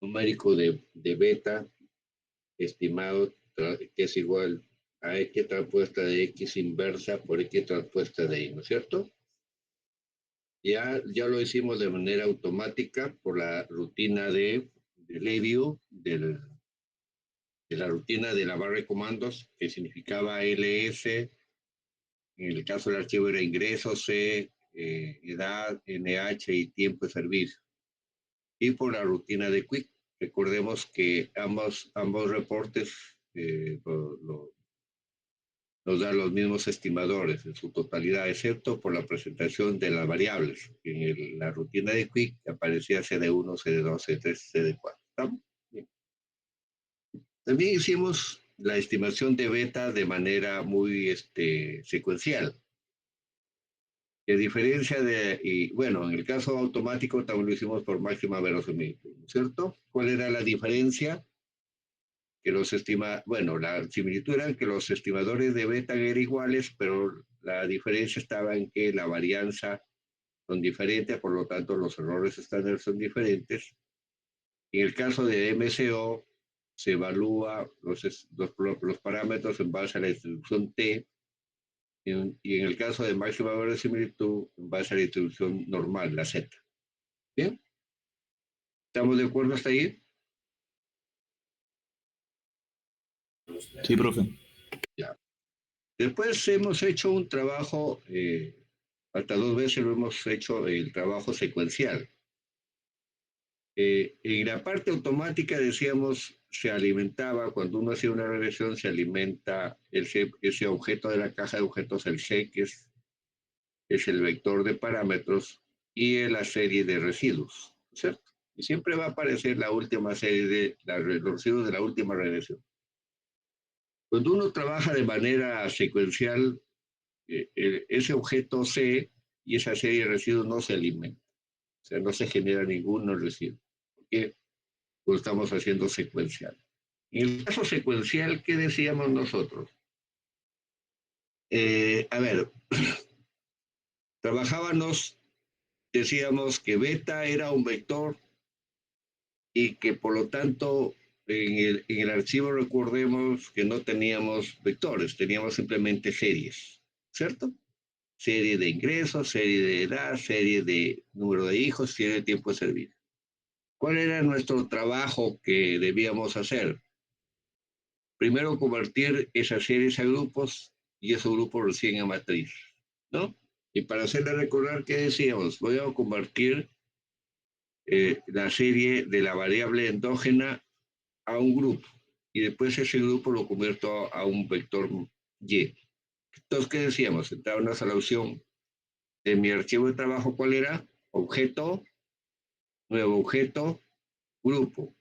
numérico de beta estimado que es igual a X transpuesta de X inversa por X transpuesta de Y, ¿no es cierto? Ya lo hicimos de manera automática por la rutina de Leview, de la rutina de la barra de comandos, que significaba ls, en el caso del archivo era ingreso, C, edad, NH y tiempo de servicio. Y por la rutina de Quick. Recordemos que ambos reportes nos dan los mismos estimadores en su totalidad, excepto por la presentación de las variables. En la rutina de Quick aparecía CD1, CD2, CD3, CD4. ¿Estamos? Bien. También hicimos la estimación de beta de manera muy secuencial. A diferencia y bueno, en el caso automático también lo hicimos por máxima verosimilitud, ¿no es cierto? ¿Cuál era la diferencia? Que bueno, la similitud era que los estimadores de beta eran iguales, pero la diferencia estaba en que la varianza son diferentes, por lo tanto los errores estándar son diferentes. En el caso de MCO, se evalúa los parámetros en base a la distribución T, y en el caso de máxima verosimilitud, en base a la distribución normal, la Z. ¿Bien? ¿Estamos de acuerdo hasta ahí? Sí, profe. Ya. Después hemos hecho un trabajo, hasta 2 veces lo hemos hecho el trabajo secuencial. En la parte automática decíamos, se alimentaba, cuando uno hacía una regresión, se alimenta ese objeto de la caja de objetos, el C, que es el vector de parámetros, y la serie de residuos, ¿cierto? Y siempre va a aparecer la última serie de los residuos de la última regresión. Cuando uno trabaja de manera secuencial, ese objeto C y esa serie de residuos no se alimentan. O sea, no se genera ningún residuo. Porque lo estamos haciendo secuencial. En el caso secuencial, ¿qué decíamos nosotros? A ver, trabajábamos, decíamos que beta era un vector y que por lo tanto en el archivo recordemos que no teníamos vectores, teníamos simplemente series, ¿cierto? Serie de ingresos, serie de edad, serie de número de hijos, serie de tiempo de servicio. ¿Cuál era nuestro trabajo que debíamos hacer? Primero convertir esas series a grupos y esos grupos recién a matriz, ¿no? Y para hacerle recordar qué decíamos, voy a convertir la serie de la variable endógena a un grupo y después ese grupo lo convierto a un vector Y. Entonces, ¿qué decíamos? Entraba una solución de mi archivo de trabajo, ¿cuál era? Objeto, nuevo objeto, grupo.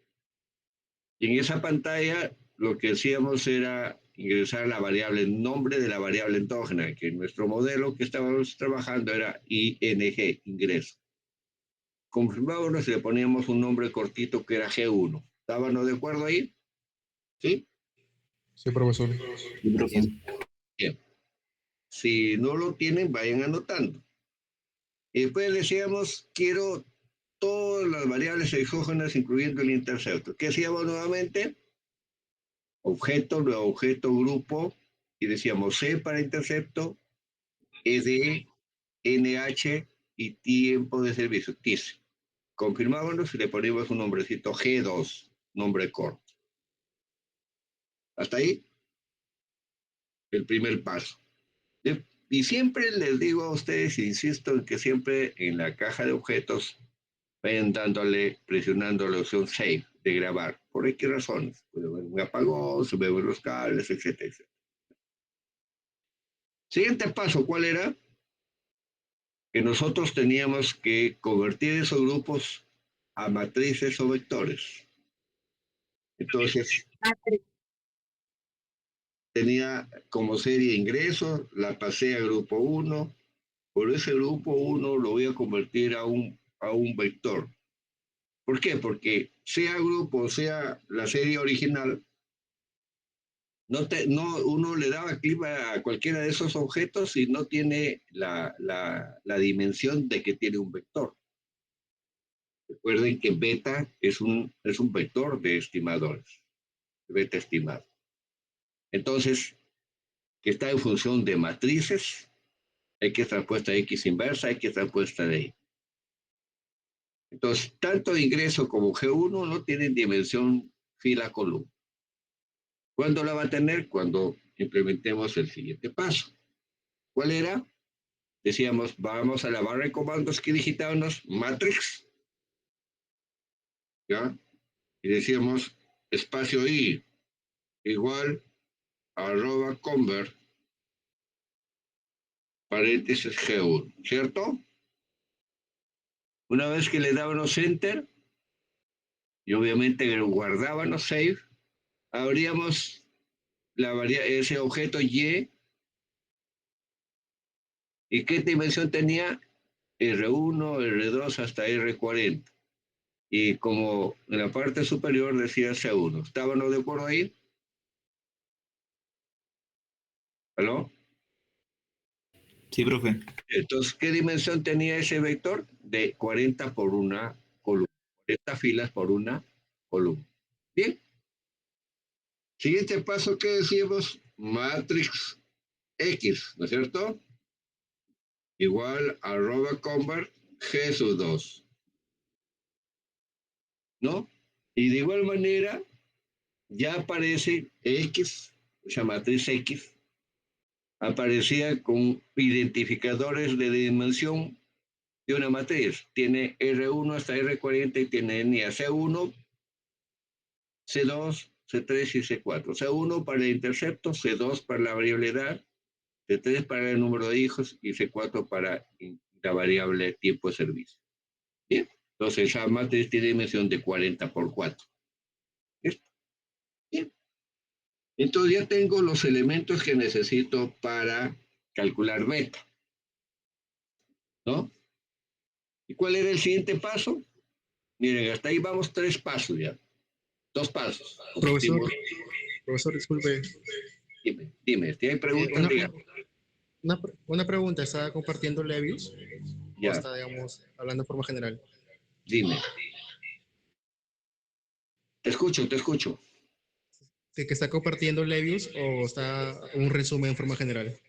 Y en esa pantalla lo que hacíamos era ingresar la variable, el nombre de la variable endógena, que en nuestro modelo que estábamos trabajando era ING, ingreso. Confirmábamos y le poníamos un nombre cortito que era G1. ¿Estábamos de acuerdo ahí? ¿Sí? Sí, profesor. Sí, profe. Bien. Si no lo tienen, vayan anotando. Y después decíamos, quiero todas las variables exógenas, incluyendo el intercepto. ¿Qué hacíamos nuevamente? Objeto, nuevo objeto, grupo, y decíamos C para intercepto, ED, NH y tiempo de servicio, TIS. Confirmábamos y le ponemos un nombrecito G2, nombre corto. Hasta ahí, el primer paso. Y siempre les digo a ustedes, insisto en que siempre en la caja de objetos vayan presionando la opción Save, de grabar. ¿Por qué razones? Puede haber un apagón, se ven los cables, etcétera, etcétera. Siguiente paso, ¿cuál era? Que nosotros teníamos que convertir esos grupos a matrices o vectores. Entonces, tenía como serie ingresos, la pasé a grupo 1, por ese grupo 1 lo voy a convertir a un vector. ¿Por qué? Porque sea grupo, sea la serie original, uno le daba clic a cualquiera de esos objetos y no tiene la dimensión de que tiene un vector. Recuerden que beta es un vector de estimadores, beta estimado. Entonces, que está en función de matrices, X transpuesta X inversa, X transpuesta de Y. Entonces, tanto ingreso como G1 no tienen dimensión fila-columna. ¿Cuándo la va a tener? Cuando implementemos el siguiente paso. ¿Cuál era? Decíamos, vamos a la barra de comandos que digitábamos, matrix, ¿ya? Y decíamos, espacio I igual a @convert, paréntesis G1, ¿cierto? Una vez que le dábamos enter, y obviamente lo guardábamos save, abríamos ese objeto Y. ¿Y qué dimensión tenía? R1, R2 hasta R40. Y como en la parte superior decía C1. ¿Estábamos de acuerdo ahí? ¿Aló? Sí, profe. Entonces, ¿qué dimensión tenía ese vector? De 40 por una columna. 40 filas por una columna. Bien. Siguiente paso, ¿qué decíamos? Matrix X, ¿no es cierto? Igual @convert G sub 2. ¿No? Y de igual manera, ya aparece X, esa matriz X, aparecía con identificadores de dimensión de una matriz. Tiene R1 hasta R40 y tiene NIA C1, C2, C3 y C4. C1 para el intercepto, C2 para la variable edad, C3 para el número de hijos y C4 para la variable tiempo de servicio. Bien, entonces esa matriz tiene dimensión de 40 por 4. ¿Listo? Bien. Entonces ya tengo los elementos que necesito para calcular beta, ¿no? ¿Y cuál era el siguiente paso? Miren, hasta ahí vamos 3 pasos ya. 2 pasos. Profesor, profesor, disculpe. Dime, si hay Eh, preguntas, una, diga. una pregunta, ¿está compartiendo Levius o Ya, está, digamos, hablando de forma general? dime. Te escucho, te escucho. ¿De que está compartiendo Levius o está un resumen en forma general?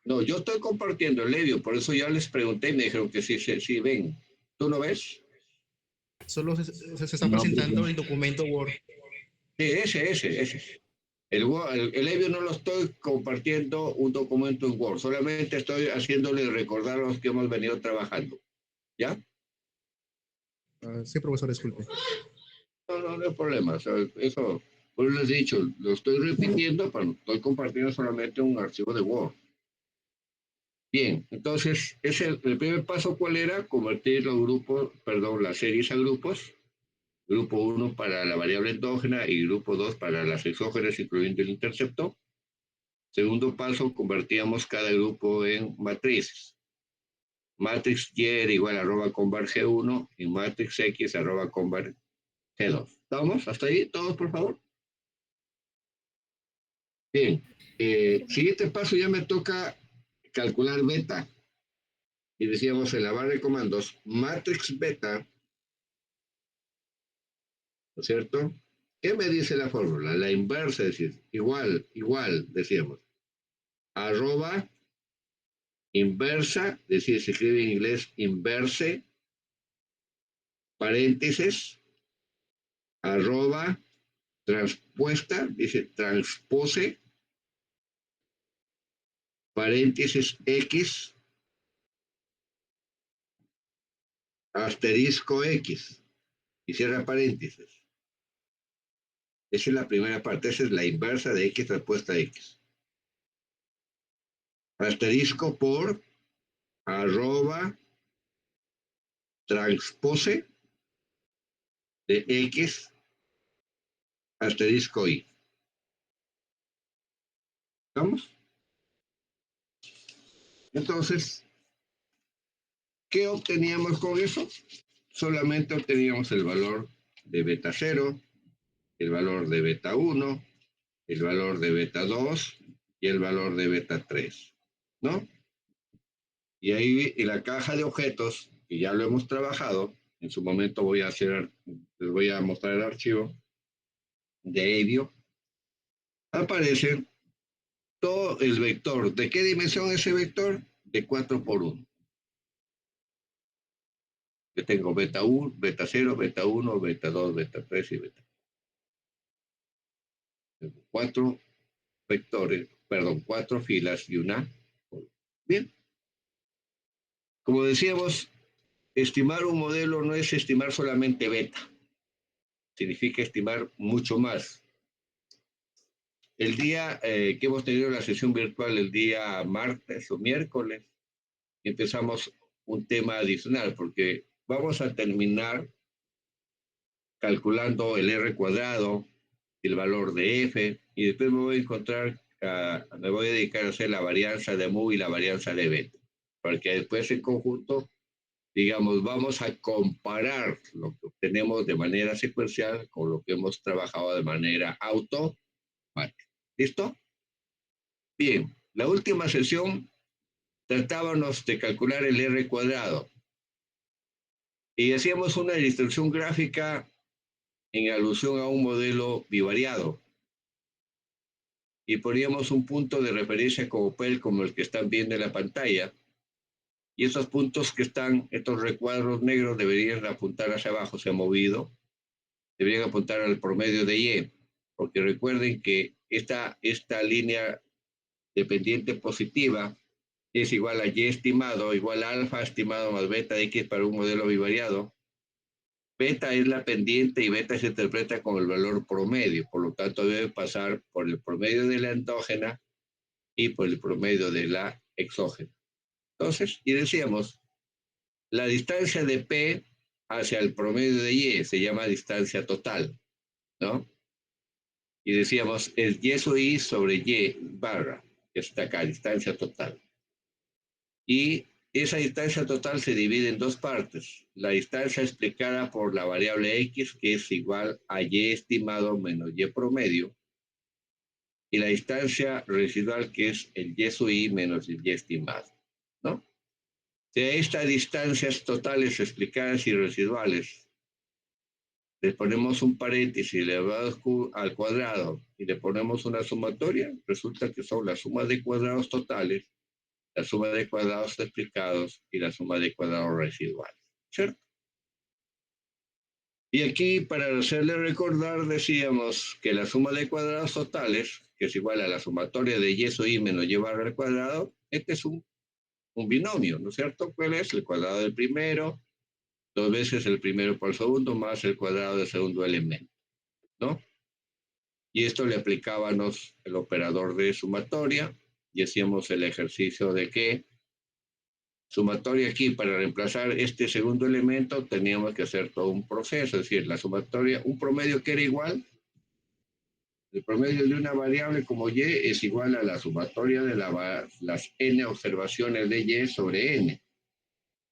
No, yo estoy compartiendo el Levio, por eso ya les pregunté y me dijeron que sí, sí, sí, ven. ¿Tú no ves? Solo se está No, presentando profe. el documento Word. Sí, ese. El Levio no lo estoy compartiendo un documento en Word, solamente estoy haciéndole recordar a los que hemos venido trabajando. ¿Ya? Sí, profesor, disculpe. No hay problema. O sea, eso, pues les he dicho, lo estoy repitiendo, pero estoy compartiendo solamente un archivo de Word. Bien, entonces, el primer paso, ¿cuál era? Convertir los grupos, perdón, las series a grupos. Grupo 1 para la variable endógena y grupo 2 para las exógenas, incluyendo el intercepto. Segundo paso, convertíamos cada grupo en matrices. Matrix Y era igual a @convert G1 y matrix X @convert G2. ¿Estamos? ¿Hasta ahí? ¿Todos, por favor? Bien. Siguiente paso ya me toca calcular beta. Y decíamos en la barra de comandos, matrix beta, ¿no es cierto? ¿Qué me dice la fórmula? La inversa, es decir, igual, decíamos. Arroba inversa, es decir, se escribe en inglés inverse, paréntesis, arroba transpuesta, dice transpose, paréntesis X, asterisco X, y cierra paréntesis. Esa es la primera parte, esa es la inversa de X transpuesta X. Asterisco por arroba transpose de X asterisco Y. ¿Vamos? Entonces, ¿qué obteníamos con eso? Solamente obteníamos el valor de beta 0, el valor de beta 1, el valor de beta 2 y el valor de beta 3, ¿no? Y ahí en la caja de objetos, que ya lo hemos trabajado, En su momento les voy a mostrar el archivo de Evio. Aparece todo el vector. ¿De qué dimensión es ese vector? De 4 por 1. Yo tengo beta 1, beta 0, beta 1, beta 2, beta 3 y beta 4. 4 vectores, perdón, 4 filas y una. Bien. Como decíamos, estimar un modelo no es estimar solamente beta. Significa estimar mucho más. El día que hemos tenido la sesión virtual, el día martes o miércoles, empezamos un tema adicional, porque vamos a terminar calculando el R cuadrado, el valor de F, y después me voy a dedicar a hacer la varianza de mu y la varianza de beta, porque después en conjunto, digamos, vamos a comparar lo que obtenemos de manera secuencial con lo que hemos trabajado de manera automática. ¿Listo? Bien, la última sesión tratábamos de calcular el R cuadrado y hacíamos una distribución gráfica en alusión a un modelo bivariado y poníamos un punto de referencia como PEL, como el que están viendo en la pantalla, y esos puntos que están, estos recuadros negros deberían apuntar hacia abajo, se ha movido, deberían apuntar al promedio de Y, porque recuerden que esta línea dependiente positiva es igual a Y estimado, igual a alfa estimado más beta de X para un modelo bivariado. Beta es la pendiente y beta se interpreta como el valor promedio, por lo tanto debe pasar por el promedio de la endógena y por el promedio de la exógena. Entonces, y decíamos, la distancia de P hacia el promedio de Y se llama distancia total, ¿no? Y decíamos, es Y sub I sobre Y barra, que está acá, distancia total. Y esa distancia total se divide en dos partes. La distancia explicada por la variable X, que es igual a Y estimado menos Y promedio, y la distancia residual, que es el Y sub I menos el Y estimado, ¿no? De estas distancias totales explicadas y residuales, le ponemos un paréntesis elevado al cuadrado y le ponemos una sumatoria, resulta que son la suma de cuadrados totales, la suma de cuadrados explicados y la suma de cuadrados residuales, ¿cierto? Y aquí, para hacerle recordar, decíamos que la suma de cuadrados totales, que es igual a la sumatoria de Y sub I menos Y barra al cuadrado, este es un binomio, ¿no es cierto? ¿Cuál es? El cuadrado del primero, 2 veces el primero por el segundo, más el cuadrado del segundo elemento, ¿no? Y esto le aplicábamos el operador de sumatoria y hacíamos el ejercicio de que sumatoria aquí, para reemplazar este segundo elemento, teníamos que hacer todo un proceso, es decir, la sumatoria, un promedio que era igual, el promedio de una variable como Y es igual a la sumatoria de las n observaciones de Y sobre n.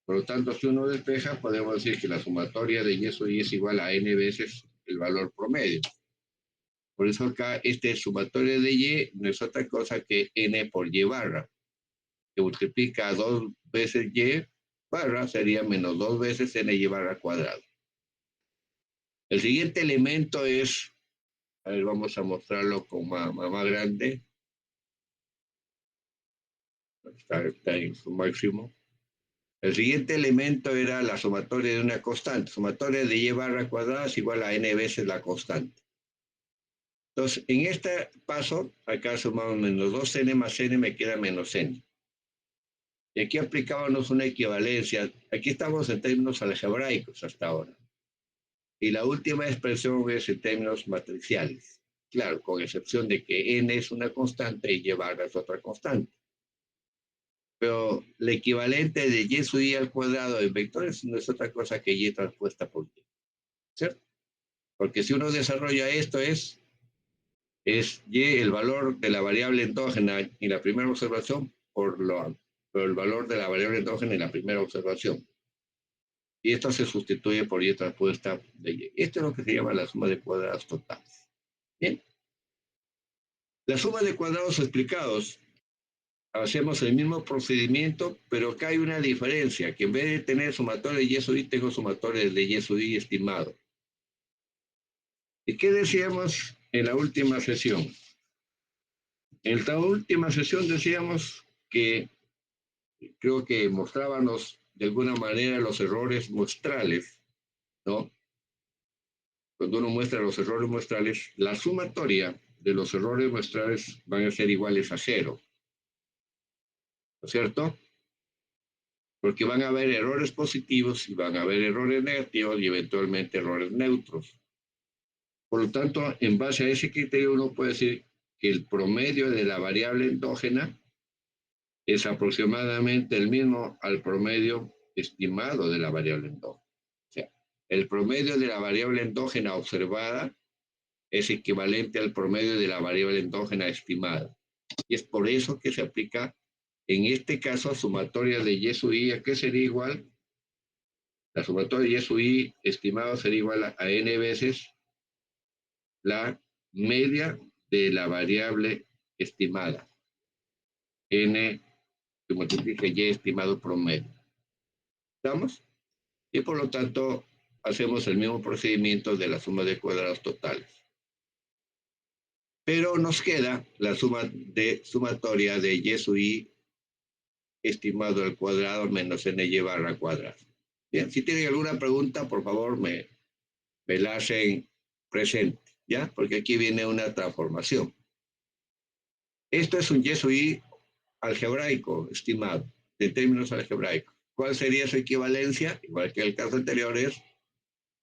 Por lo tanto, si uno despeja, podemos decir que la sumatoria de Y sobre Y es igual a n veces el valor promedio. Por eso acá este sumatoria de Y no es otra cosa que n por Y barra, que multiplica 2 veces Y barra, sería menos 2 veces ny barra cuadrado. El siguiente elemento es, a ver, vamos a mostrarlo con más grande. Está en su máximo. El siguiente elemento era la sumatoria de una constante. Sumatoria de Y barra cuadrada es igual a n veces la constante. Entonces, en este paso, acá sumamos menos 2n más n, me queda menos n. Y aquí aplicábamos una equivalencia. Aquí estamos en términos algebraicos hasta ahora. Y la última expresión es en términos matriciales. Claro, con excepción de que n es una constante y y barra es otra constante. Pero la equivalente de Y sub I al cuadrado en vectores no es otra cosa que Y transpuesta por Y. ¿Cierto? Porque si uno desarrolla esto es Y el valor de la variable endógena en la primera observación por el valor de la variable endógena en la primera observación. Y esto se sustituye por Y transpuesta de Y. Esto es lo que se llama la suma de cuadrados totales. Bien. La suma de cuadrados explicados hacemos el mismo procedimiento, pero acá hay una diferencia, que en vez de tener sumatorio de Y sub i, tengo sumatorio de Y sub i estimado. ¿Y qué decíamos en la última sesión? En la última sesión decíamos que creo que mostrábamos de alguna manera los errores muestrales, ¿no? Cuando uno muestra los errores muestrales, la sumatoria de los errores muestrales van a ser iguales a cero, ¿no es cierto? Porque van a haber errores positivos y van a haber errores negativos y eventualmente errores neutros. Por lo tanto, en base a ese criterio uno puede decir que el promedio de la variable endógena es aproximadamente el mismo al promedio estimado de la variable endógena. O sea, el promedio de la variable endógena observada es equivalente al promedio de la variable endógena estimada. Y es por eso que se aplica, en este caso, sumatoria de Y sub i. ¿A qué sería igual? La sumatoria de Y sub i estimado sería igual a n veces la media de la variable estimada. N que multiplica Y estimado promedio. ¿Estamos? Y por lo tanto, hacemos el mismo procedimiento de la suma de cuadrados totales. Pero nos queda la sumatoria de Y sub i estimado al cuadrado menos ny barra cuadrada. Bien, si tienen alguna pregunta, por favor, me la hacen presente, ¿ya? Porque aquí viene una transformación. Esto es un Y sub i algebraico estimado, de términos algebraicos. ¿Cuál sería su equivalencia? Igual que el caso anterior es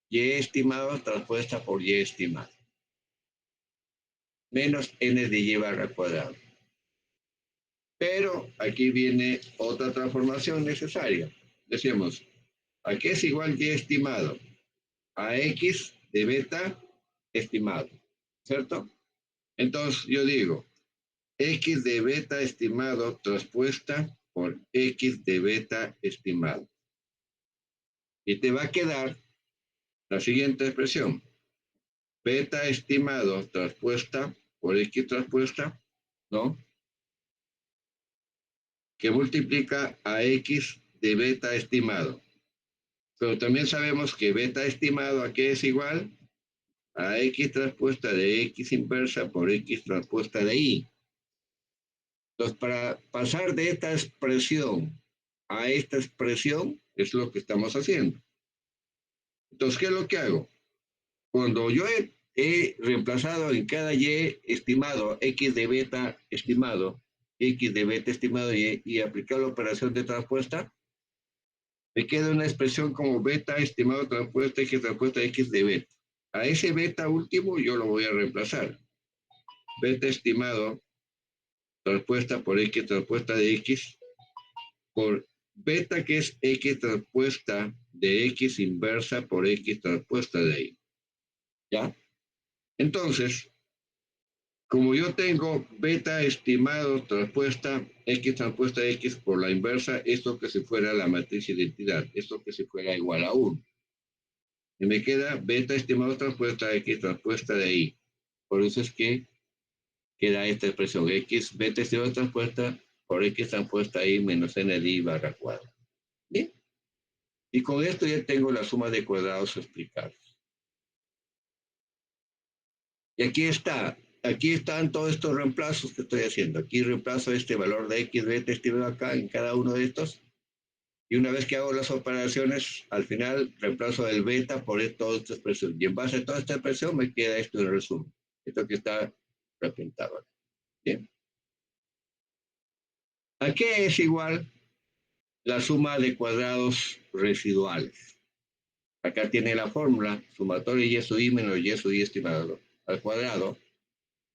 Y estimado transpuesta por Y estimado. Menos n de Y barra cuadrado. Pero aquí viene otra transformación necesaria. Decíamos, ¿a qué es igual Y estimado? A X de beta estimado, ¿cierto? Entonces yo digo, X de beta estimado transpuesta por X de beta estimado. Y te va a quedar la siguiente expresión. Beta estimado transpuesta por X transpuesta, ¿no? Que multiplica a X de beta estimado. Pero también sabemos que beta estimado ¿a qué es igual? A X transpuesta de X inversa por X transpuesta de Y. Entonces, para pasar de esta expresión a esta expresión es lo que estamos haciendo. Entonces, ¿qué es lo que hago? Cuando yo he reemplazado en cada Y estimado X de beta estimado, X de beta estimado y aplicado la operación de transpuesta, me queda una expresión como beta estimado transpuesta X transpuesta X de beta. A ese beta último yo lo voy a reemplazar. Beta estimado transpuesta por X transpuesta de X por beta que es X transpuesta de X inversa por X transpuesta de Y. ¿Ya? Entonces, como yo tengo beta estimado transpuesta X transpuesta de X por la inversa, esto que si fuera la matriz identidad, esto que si fuera igual a 1. Y me queda beta estimado transpuesta X transpuesta de Y. Por eso es que queda esta expresión X beta estimado transpuesta por X transpuesta Y menos n de Y barra cuadrada. Bien. Y con esto ya tengo la suma de cuadrados explicados. Y aquí están todos estos reemplazos que estoy haciendo. Aquí reemplazo este valor de X beta estimado acá en cada uno de estos. Y una vez que hago las operaciones, al final reemplazo el beta por toda esta expresión. Y en base a toda esta expresión me queda esto en resumen. Esto que está representado. Bien. ¿A qué es igual la suma de cuadrados residuales? Acá tiene la fórmula, sumatorio Y sub i menos Y sub i estimado al cuadrado.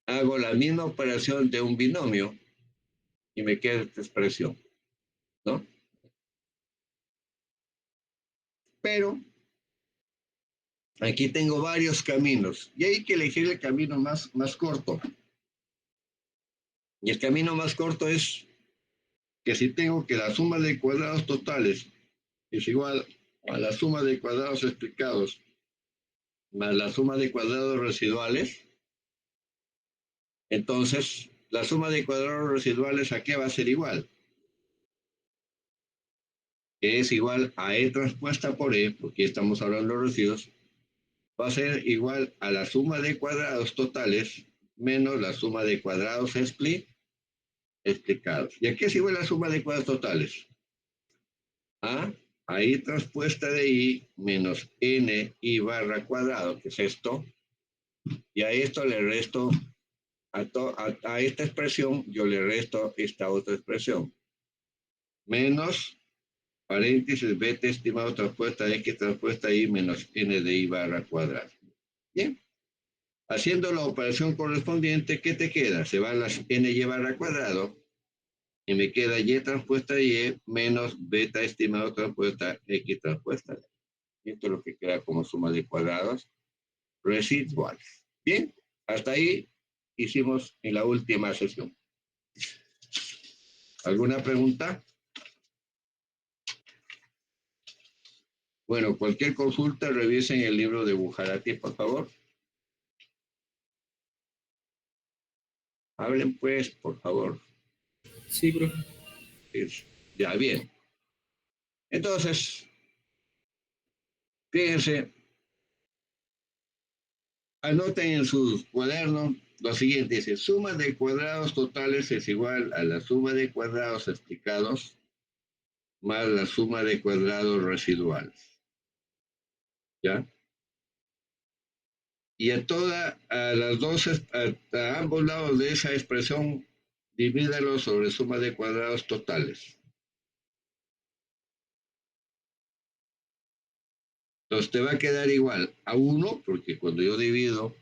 Hago la misma operación de un binomio y me queda esta expresión, ¿no? Pero aquí tengo varios caminos y hay que elegir el camino más corto. Y el camino más corto es que si tengo que la suma de cuadrados totales es igual a la suma de cuadrados explicados más la suma de cuadrados residuales, entonces la suma de cuadrados residuales, ¿a qué va a ser igual? Que es igual a E transpuesta por E, porque estamos hablando de residuos, va a ser igual a la suma de cuadrados totales menos la suma de cuadrados explicados. ¿Y a qué es igual la suma de cuadrados totales? A I transpuesta de I menos N I barra cuadrado, que es esto, y a esto le resto, a esta expresión yo le resto esta otra expresión, menos paréntesis beta estimado transpuesta X transpuesta Y menos N de I barra cuadrado. Bien, haciendo la operación correspondiente, ¿qué te queda? Se van las N y barra cuadrado, y me queda Y transpuesta Y menos beta estimado transpuesta X transpuesta Y. Esto es lo que queda como suma de cuadrados residuales. Bien, hasta ahí hicimos en la última sesión. ¿Alguna pregunta? Bueno, cualquier consulta, revisen el libro de Bujarati, por favor. Hablen pues, por favor. Sí, profe. Ya, bien. Entonces, fíjense, anoten en sus cuadernos lo siguiente, dice, suma de cuadrados totales es igual a la suma de cuadrados explicados más la suma de cuadrados residuales. ¿Ya? Y a las dos, a ambos lados de esa expresión, divídalo sobre suma de cuadrados totales. Entonces te va a quedar igual a 1, porque cuando yo divido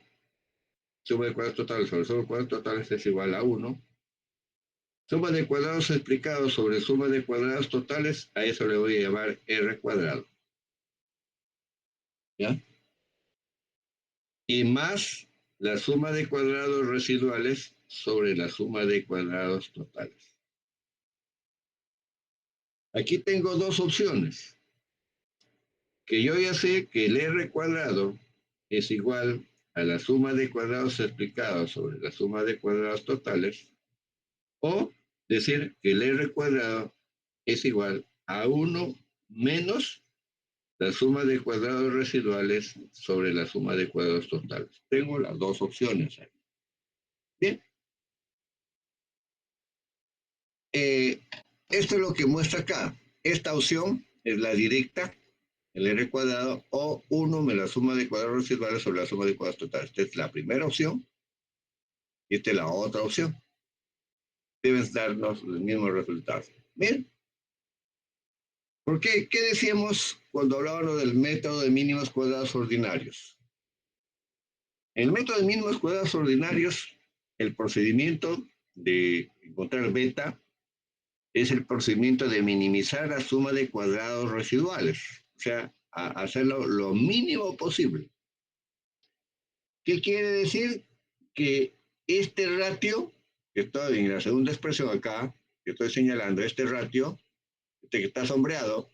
suma de cuadrados totales sobre suma de cuadrados totales es igual a 1. Suma de cuadrados explicados sobre suma de cuadrados totales, a eso le voy a llamar R cuadrado. ¿Ya? Y más la suma de cuadrados residuales sobre la suma de cuadrados totales. Aquí tengo dos opciones. Que yo ya sé que el R cuadrado es igual a la suma de cuadrados explicados sobre la suma de cuadrados totales, o decir que el R cuadrado es igual a 1 menos la suma de cuadrados residuales sobre la suma de cuadrados totales. Tengo las dos opciones ahí. Bien. Esto es lo que muestra acá. Esta opción es la directa, el R cuadrado, o 1 menos la suma de cuadrados residuales sobre la suma de cuadrados totales. Esta es la primera opción y esta es la otra opción. Deben darnos los mismos resultados. Bien. ¿Por qué? ¿Qué decíamos cuando hablábamos del método de mínimos cuadrados ordinarios? En el método de mínimos cuadrados ordinarios, el procedimiento de encontrar beta es el procedimiento de minimizar la suma de cuadrados residuales, o sea, hacerlo lo mínimo posible. ¿Qué quiere decir? Que este ratio, que estoy en la segunda expresión acá, que estoy señalando, este ratio, este que está sombreado,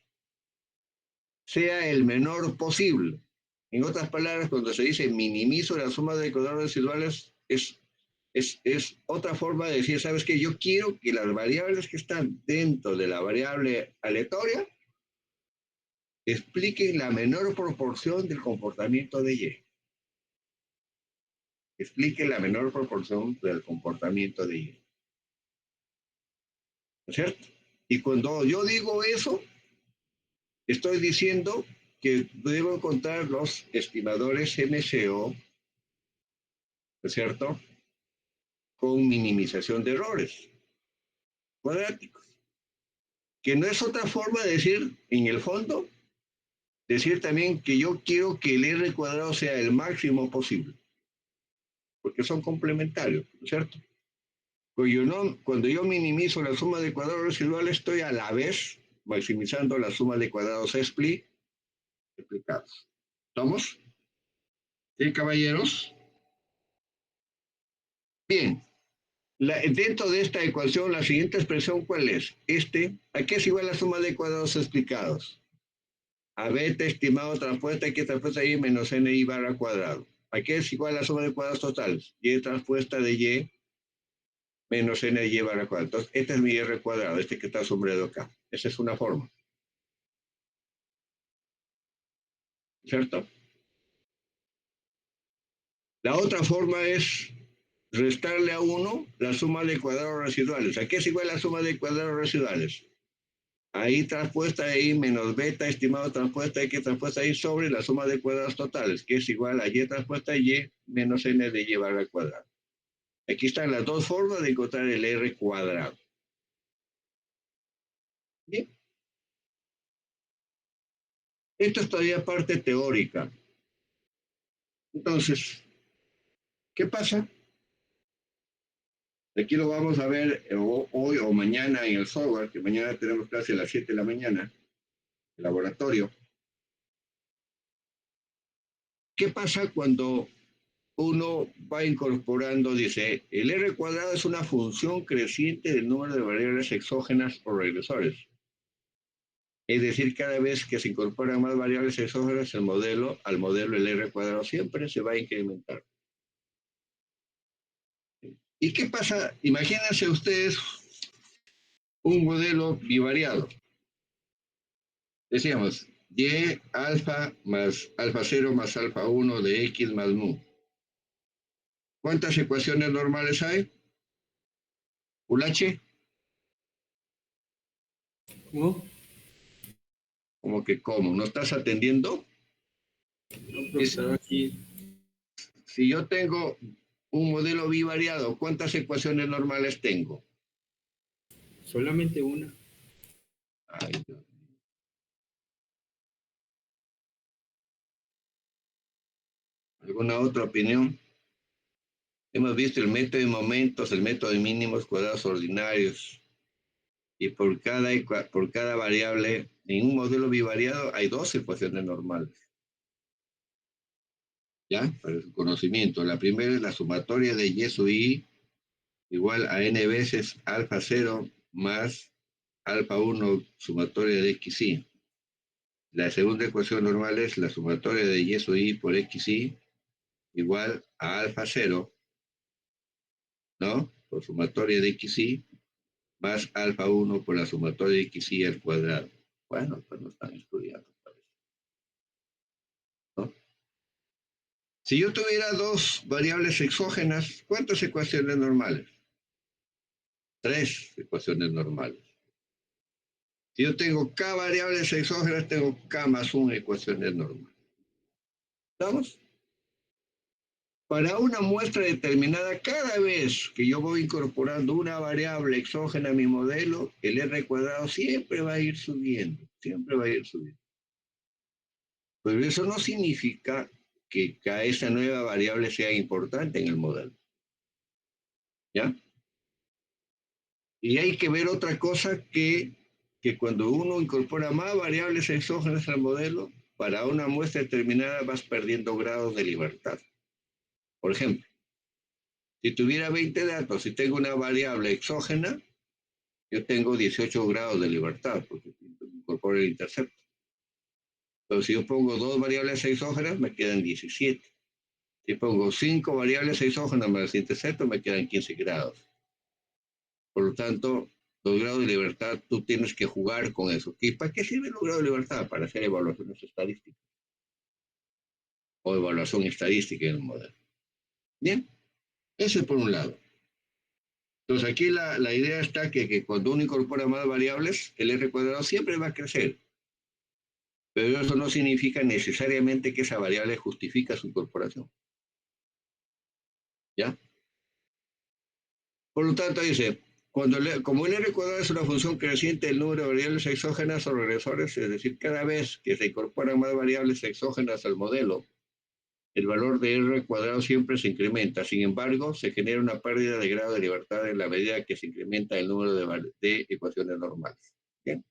sea el menor posible. En otras palabras, cuando se dice minimizo la suma de cuadrados residuales, es otra forma de decir, ¿sabes qué? Yo quiero que las variables que están dentro de la variable aleatoria expliquen la menor proporción del comportamiento de Y. Expliquen la menor proporción del comportamiento de Y. ¿No es cierto? Y cuando yo digo eso, estoy diciendo que debo encontrar los estimadores MCO, ¿no es cierto?, con minimización de errores cuadráticos, que no es otra forma de decir, en el fondo, decir también que yo quiero que el R cuadrado sea el máximo posible, porque son complementarios, ¿no es cierto? Cuando yo minimizo la suma de cuadrados residuales, estoy a la vez maximizando la suma de cuadrados explicados. ¿Estamos? ¿Sí, caballeros? Bien. Dentro de esta ecuación, la siguiente expresión, ¿cuál es? Aquí es igual a la suma de cuadrados explicados. A beta estimado transpuesta X transpuesta Y menos NI barra cuadrado. Aquí es igual a la suma de cuadrados totales. Y transpuesta de Y menos n lleva a la cuadrada. Entonces, este es mi r cuadrado, este que está sombreado acá. Esa es una forma. ¿Cierto? La otra forma es restarle a 1 la suma de cuadrados residuales. ¿A qué es igual la suma de cuadrados residuales? Ahí transpuesta ahí menos beta estimado transpuesta X transpuesta Y sobre la suma de cuadrados totales, que es igual a Y transpuesta Y menos n de llevar al cuadrado. Aquí están las dos formas de encontrar el R cuadrado. Bien. Esto es todavía parte teórica. Entonces, ¿qué pasa? Aquí lo vamos a ver hoy o mañana en el software, que mañana tenemos clase a las 7 de la mañana, el laboratorio. ¿Qué pasa cuando uno va incorporando, dice, el R cuadrado es una función creciente del número de variables exógenas o regresores? Es decir, cada vez que se incorporan más variables exógenas al modelo el R cuadrado siempre se va a incrementar. ¿Y qué pasa? Imagínense ustedes un modelo bivariado. Decíamos, y alfa más alfa 0 más alfa 1 de x más mu. ¿Cuántas ecuaciones normales hay? ¿Ulache? ¿Cómo? ¿Cómo que cómo? ¿No estás atendiendo? No, profesor, aquí Si yo tengo un modelo bivariado, ¿cuántas ecuaciones normales tengo? solamente una. Ay, Dios. ¿Alguna otra opinión? Hemos visto el método de momentos, el método de mínimos cuadrados ordinarios. Y por cada variable, en un modelo bivariado hay dos ecuaciones normales. ¿Ya? Para su conocimiento. La primera es la sumatoria de y sub i igual a n veces alfa 0 más alfa 1 sumatoria de xy. La segunda ecuación normal es la sumatoria de y sub i por xy igual a alfa 0, ¿no? Por sumatoria de xy más alfa 1 por la sumatoria de xy al cuadrado. Bueno, pues no están estudiando. ¿No? Si yo tuviera dos variables exógenas, ¿cuántas ecuaciones normales? Tres ecuaciones normales. Si yo tengo k variables exógenas, tengo k más 1 ecuaciones normales. ¿Estamos? Para una muestra determinada, cada vez que yo voy incorporando una variable exógena a mi modelo, el R cuadrado siempre va a ir subiendo, siempre va a ir subiendo. Pero eso no significa que esa nueva variable sea importante en el modelo. ¿Ya? Y hay que ver otra cosa que cuando uno incorpora más variables exógenas al modelo, para una muestra determinada vas perdiendo grados de libertad. Por ejemplo, si tuviera 20 datos y tengo una variable exógena, yo tengo 18 grados de libertad, porque incorporo el intercepto. Pero si yo pongo dos variables exógenas, me quedan 17. Si pongo 5 variables exógenas más el intercepto, me quedan 15 grados. Por lo tanto, los grados de libertad, tú tienes que jugar con eso. ¿Y para qué sirven los grados de libertad? Para hacer evaluaciones estadísticas. O evaluación estadística en el modelo. Bien, eso es por un lado. Entonces aquí la idea está que cuando uno incorpora más variables, el R cuadrado siempre va a crecer. Pero eso no significa necesariamente que esa variable justifica su incorporación. ¿Ya? Por lo tanto, dice, como el R cuadrado es una función creciente del número de variables exógenas o regresores, es decir, cada vez que se incorporan más variables exógenas al modelo, el valor de R cuadrado siempre se incrementa. Sin embargo, se genera una pérdida de grado de libertad en la medida que se incrementa el número de ecuaciones normales. ¿Bien?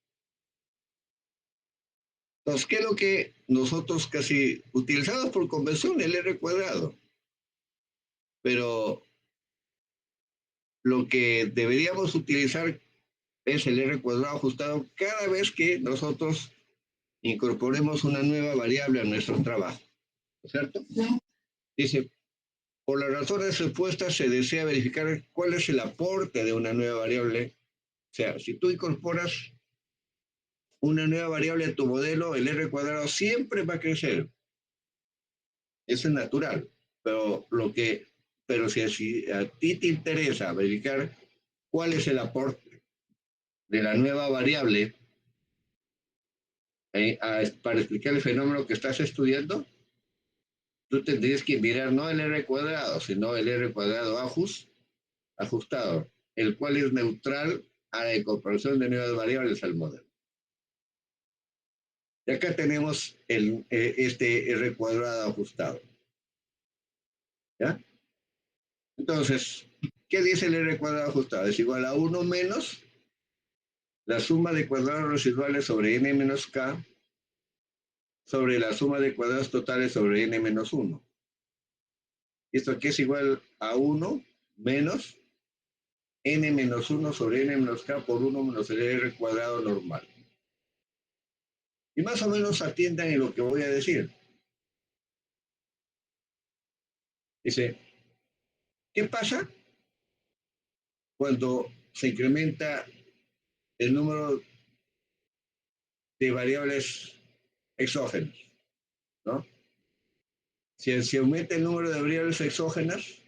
Entonces, ¿qué es lo que nosotros casi utilizamos por convención? El R cuadrado. Pero lo que deberíamos utilizar es el R cuadrado ajustado cada vez que nosotros incorporemos una nueva variable a nuestro trabajo. ¿Cierto? Dice, Por las razones expuestas se desea verificar cuál es el aporte de una nueva variable. O sea, si tú incorporas una nueva variable a tu modelo, el R cuadrado siempre va a crecer. Eso es natural. Pero si a ti te interesa verificar cuál es el aporte de la nueva variable para explicar el fenómeno que estás estudiando, tú tendrías que mirar no el R cuadrado, sino el R cuadrado ajustado, el cual es neutral a la incorporación de nuevas variables al modelo. Y acá tenemos este R cuadrado ajustado. ¿Ya? Entonces, ¿qué dice el R cuadrado ajustado? Es igual a 1 menos la suma de cuadrados residuales sobre n menos k sobre la suma de cuadrados totales sobre n menos 1. Esto aquí es igual a 1 menos n menos 1 sobre n menos k por 1 menos el R cuadrado normal. Y más o menos atiendan en lo que voy a decir. Dice, ¿qué pasa cuando se incrementa el número de variables exógenas? ¿No? Si aumenta el número de variables exógenas,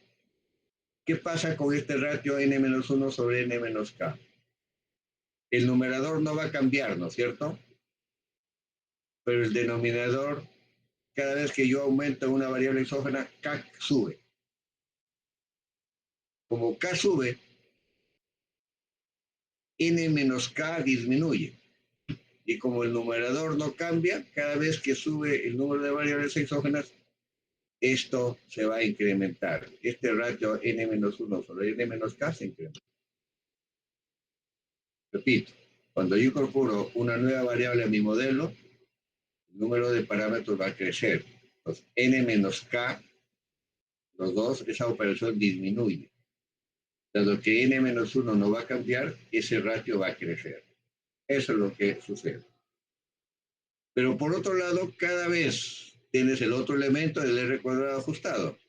¿qué pasa con este ratio n-1 sobre n-k? El numerador no va a cambiar, ¿no es cierto? Pero el denominador, cada vez que yo aumento una variable exógena, k sube. Como k sube, n-k disminuye. Y como el numerador no cambia, cada vez que sube el número de variables exógenas, esto se va a incrementar. Este ratio n-1 sobre n-k se incrementa. Repito, cuando yo incorporo una nueva variable a mi modelo, el número de parámetros va a crecer. Entonces, n-k, los dos, esa operación disminuye. Dado que n-1 no va a cambiar, ese ratio va a crecer. Eso es lo que sucede. Pero por otro lado, cada vez tienes el otro elemento del R cuadrado ajustado.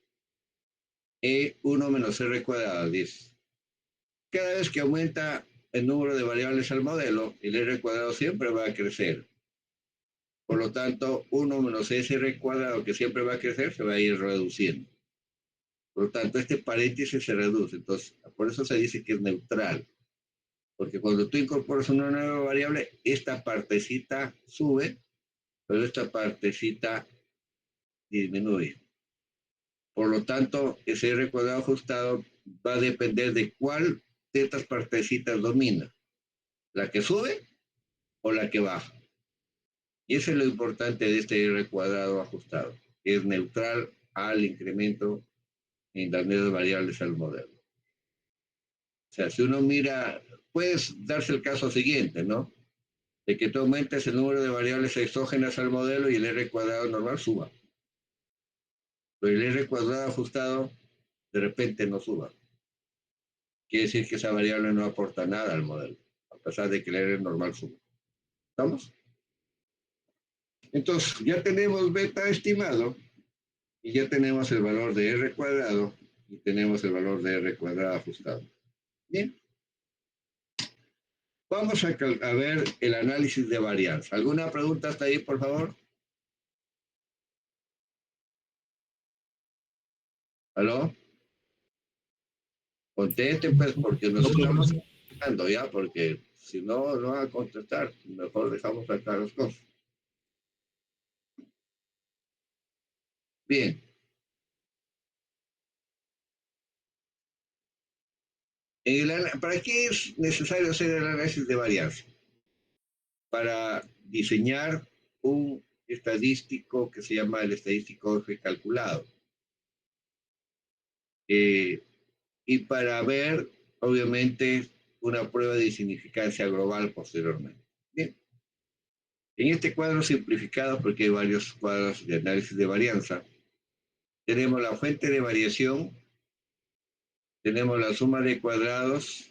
E1 menos R cuadrado, dice. Cada vez que aumenta el número de variables al modelo, el R cuadrado siempre va a crecer. Por lo tanto, 1 menos ese R cuadrado que siempre va a crecer se va a ir reduciendo. Por lo tanto, este paréntesis se reduce. Entonces, por eso se dice que es neutral. Porque cuando tú incorporas una nueva variable, esta partecita sube, pero esta partecita disminuye. Por lo tanto, ese R cuadrado ajustado va a depender de cuál de estas partecitas domina. ¿La que sube o la que baja? Y eso es lo importante de este R cuadrado ajustado, que es neutral al incremento en las nuevas variables al modelo. O sea, si uno mira, puedes darse el caso siguiente, ¿no? De que tú aumentes el número de variables exógenas al modelo y el R cuadrado normal suba. Pero el R cuadrado ajustado de repente no suba. Quiere decir que esa variable no aporta nada al modelo, a pesar de que el R normal sube. ¿Estamos? Entonces, ya tenemos beta estimado y ya tenemos el valor de R cuadrado y tenemos el valor de R cuadrado ajustado. Bien. Vamos a ver el análisis de varianza. ¿Alguna pregunta hasta ahí, por favor? ¿Aló? Contesten, pues, porque nos estamos explicando ya, porque si no, no van a contestar. Mejor dejamos acá las cosas. Bien. ¿Para qué es necesario hacer el análisis de varianza? Para diseñar un estadístico que se llama el estadístico F calculado. Y para ver, obviamente, una prueba de significancia global posteriormente. Bien. En este cuadro simplificado, porque hay varios cuadros de análisis de varianza, tenemos la fuente de variación, tenemos la suma de cuadrados,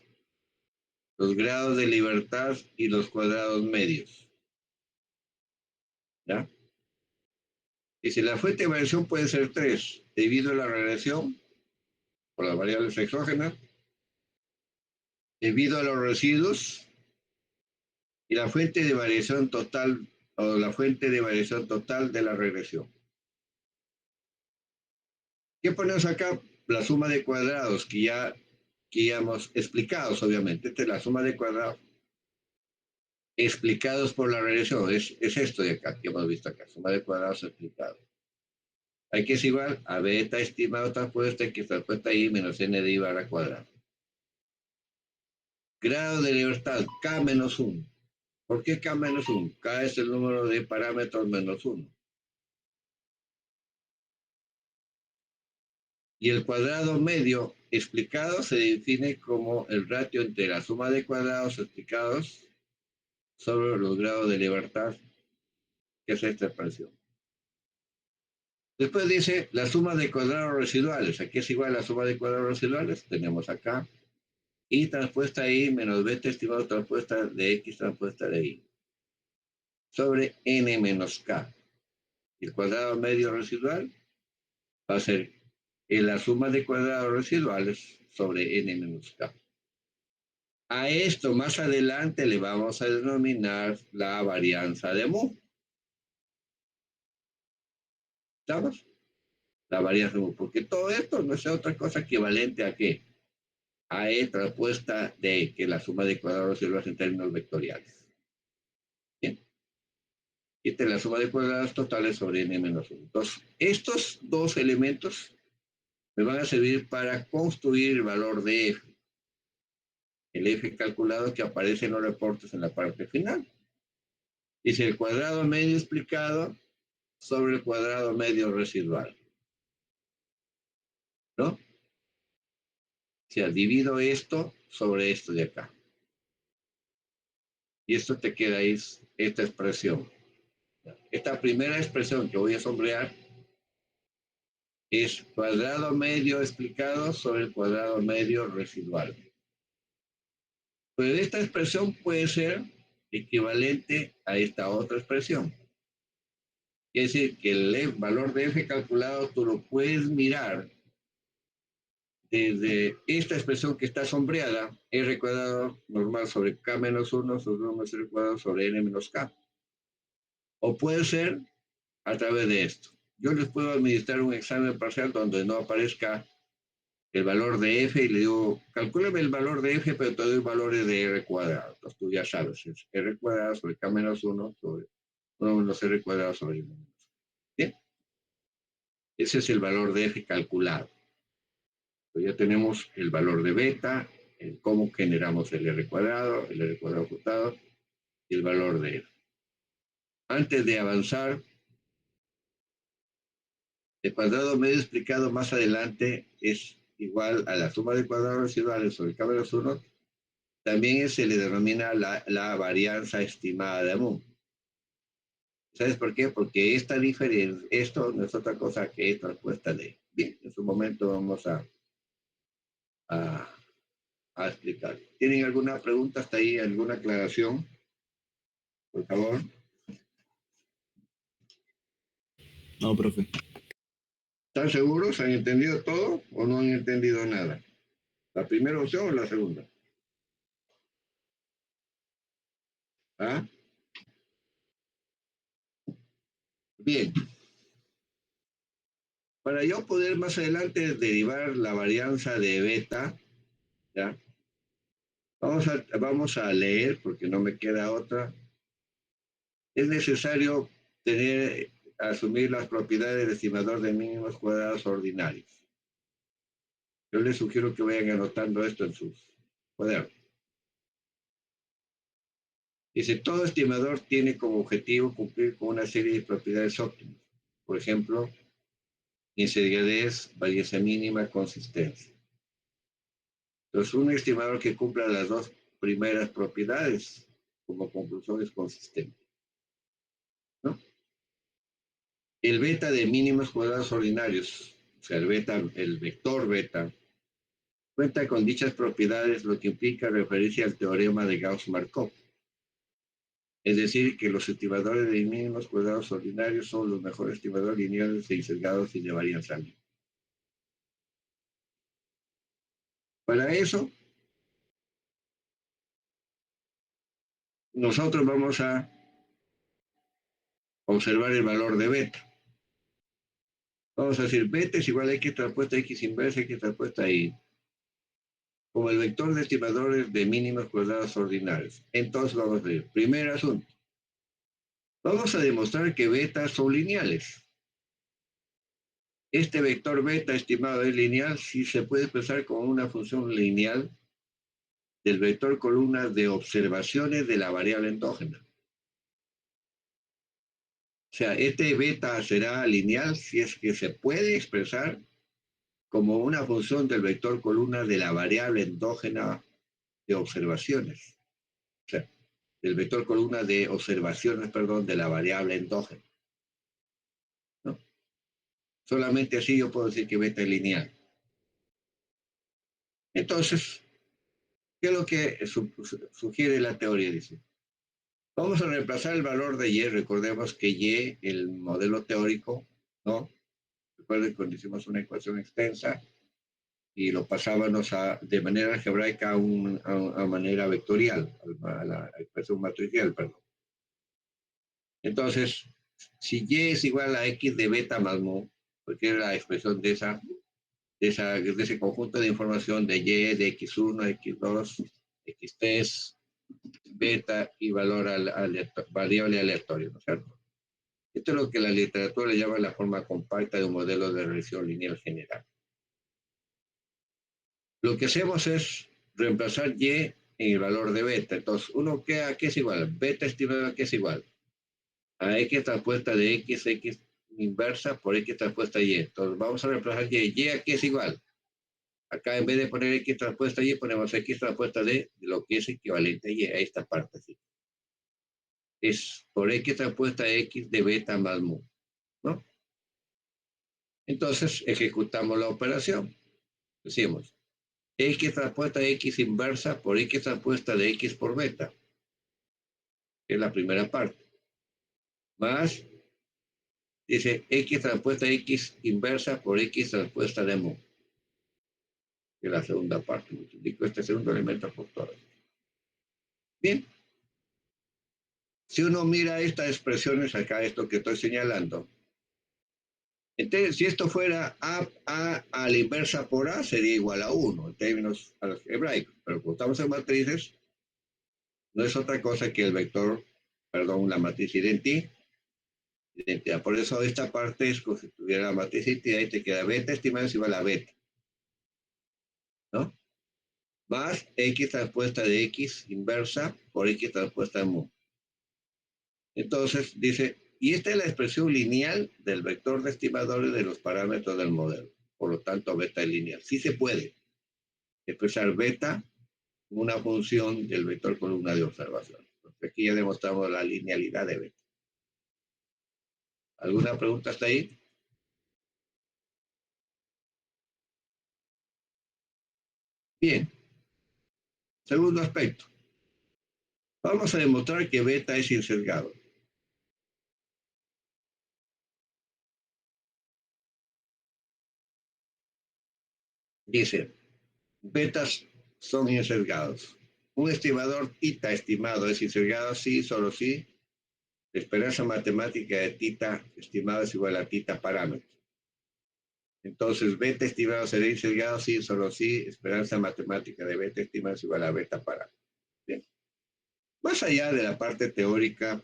los grados de libertad y los cuadrados medios. ¿Ya? Y si la fuente de variación puede ser 3, debido a la relación por las variables exógenas, debido a los residuos y la fuente de variación total o la fuente de variación total de la regresión. ¿Qué ponemos acá? La suma de cuadrados que ya hemos explicado, obviamente. Esta es la suma de cuadrados explicados por la regresión. Es esto de acá que hemos visto acá, suma de cuadrados explicados. Hay que es igual a beta estimado transpuesta x transpuesta y menos n de i barra cuadrado. Grado de libertad k menos 1. ¿Por qué k menos 1? K es el número de parámetros menos 1. Y el cuadrado medio explicado se define como el ratio entre la suma de cuadrados explicados sobre los grados de libertad, que es esta expresión. Después dice la suma de cuadrados residuales. Aquí es igual a la suma de cuadrados residuales. Tenemos acá y transpuesta i menos beta estimado transpuesta de x transpuesta de i sobre n menos k. El cuadrado medio residual va a ser la suma de cuadrados residuales sobre n menos k. A esto más adelante le vamos a denominar la varianza de Mu. ¿Estamos? La varianza de Mu, porque todo esto no es otra cosa equivalente a qué? A E transpuesta de que la suma de cuadrados residuales en términos vectoriales. Bien. Esta es la suma de cuadrados totales sobre n menos 1. Entonces, estos dos elementos me van a servir para construir el valor de F. El F calculado que aparece en los reportes en la parte final. Dice el cuadrado medio explicado sobre el cuadrado medio residual. ¿No? O sea, divido esto sobre esto de acá. Y esto te queda ahí, esta expresión. Esta primera expresión que voy a sombrear es cuadrado medio explicado sobre el cuadrado medio residual. Pues esta expresión puede ser equivalente a esta otra expresión. Quiere decir que el valor de F calculado tú lo puedes mirar desde esta expresión que está sombreada, R cuadrado normal sobre K menos 1 sobre R cuadrado sobre N menos K. O puede ser a través de esto. Yo les puedo administrar un examen parcial donde no aparezca el valor de F y le digo, calcúlame el valor de F, pero te doy valores de R cuadrado. Entonces tú ya sabes, es R cuadrado sobre K menos 1 sobre 1 menos R cuadrado sobre N menos K. Bien. Ese es el valor de F calculado. Entonces ya tenemos el valor de beta, el cómo generamos el R cuadrado ocultado y el valor de F. Antes de avanzar, el cuadrado medio explicado más adelante es igual a la suma de cuadrados residuales sobre K menos 1. También se le denomina la varianza estimada de Mu. ¿Sabes por qué? Porque esta diferencia, esto no es otra cosa que esta respuesta de. Bien, en su momento vamos a explicar. ¿Tienen alguna pregunta hasta ahí? ¿Alguna aclaración? Por favor. No, profe. ¿Están seguros? ¿Han entendido todo o no han entendido nada? ¿La primera opción o la segunda? ¿Ah? Bien. Para yo poder más adelante derivar la varianza de beta, ¿ya? Vamos a leer, porque no me queda otra. Es necesario asumir las propiedades del estimador de mínimos cuadrados ordinarios. Yo les sugiero que vayan anotando esto en sus cuadernos. Dice, todo estimador tiene como objetivo cumplir con una serie de propiedades óptimas. Por ejemplo, inseguridad, varianza mínima, consistencia. Entonces, un estimador que cumpla las dos primeras propiedades, como conclusión, es consistente, ¿no? El beta de mínimos cuadrados ordinarios, o sea, el vector beta, cuenta con dichas propiedades, lo que implica referirse al teorema de Gauss-Markov. Es decir, que los estimadores de mínimos cuadrados ordinarios son los mejores estimadores lineales de sesgados y de varianza mínima. Para eso, nosotros vamos a observar el valor de beta. Vamos a decir, beta es igual a x transpuesta x inversa, x transpuesta y como el vector de estimadores de mínimas cuadradas ordinarios. Entonces vamos a ver, primer asunto. Vamos a demostrar que betas son lineales. Este vector beta estimado es lineal si se puede expresar como una función lineal del vector columna de observaciones de la variable endógena. O sea, este beta será lineal si es que se puede expresar como una función del vector columna de la variable endógena de observaciones. O sea, del vector columna de observaciones, perdón, de la variable endógena, ¿no? Solamente así yo puedo decir que beta es lineal. Entonces, ¿qué es lo que sugiere la teoría? Dice, vamos a reemplazar el valor de y. Recordemos que y, el modelo teórico, ¿no? Recuerden cuando hicimos una ecuación extensa y lo pasábamos de manera algebraica a manera vectorial, a la expresión matricial, perdón. Entonces, si y es igual a x de beta más mu, porque es la expresión de ese conjunto de información de y, de x1, x2, x3, beta y valor variable aleatorio, ¿no es cierto? Esto es lo que la literatura le llama la forma compacta de un modelo de regresión lineal general. Lo que hacemos es reemplazar y en el valor de beta. Entonces, ¿uno qué es igual? Beta estimada, ¿qué es igual? A x transpuesta de x inversa por x transpuesta y. Entonces, vamos a reemplazar y aquí es igual. Acá en vez de poner x transpuesta y, ponemos x transpuesta de lo que es equivalente a y, a esta parte. ¿Sí? Es por x transpuesta x de beta más mu, ¿no? Entonces, ejecutamos la operación. Decimos, x transpuesta x inversa por x transpuesta de x por beta, que es la primera parte, más, dice, x transpuesta x inversa por x transpuesta de mu, que es la segunda parte. Multiplico este segundo elemento por todo. Bien. Si uno mira estas expresiones acá, esto que estoy señalando, entonces, si esto fuera a la inversa por A, sería igual a 1 en términos algebraicos. Pero como estamos en matrices, no es otra cosa que el vector, perdón, la matriz identidad. Por eso esta parte es como si tuviera la matriz identidad y te queda beta estimada es igual a beta, ¿no? Más x transpuesta de x inversa por x transpuesta de mu. Entonces dice, y esta es la expresión lineal del vector de estimadores de los parámetros del modelo. Por lo tanto, beta es lineal. Sí se puede expresar beta una función del vector columna de observación. Entonces, aquí ya demostramos la linealidad de beta. ¿Alguna pregunta hasta ahí? Bien. Segundo aspecto. Vamos a demostrar que beta es insesgado. Dice, betas son insesgados. Un estimador tita estimado es insesgado sí, solo sí. La esperanza matemática de tita estimada es igual a tita parámetro. Entonces, beta estimado será insesgado sí, solo sí. Esperanza matemática de beta estimada es igual a beta parámetro. Bien. Más allá de la parte teórica,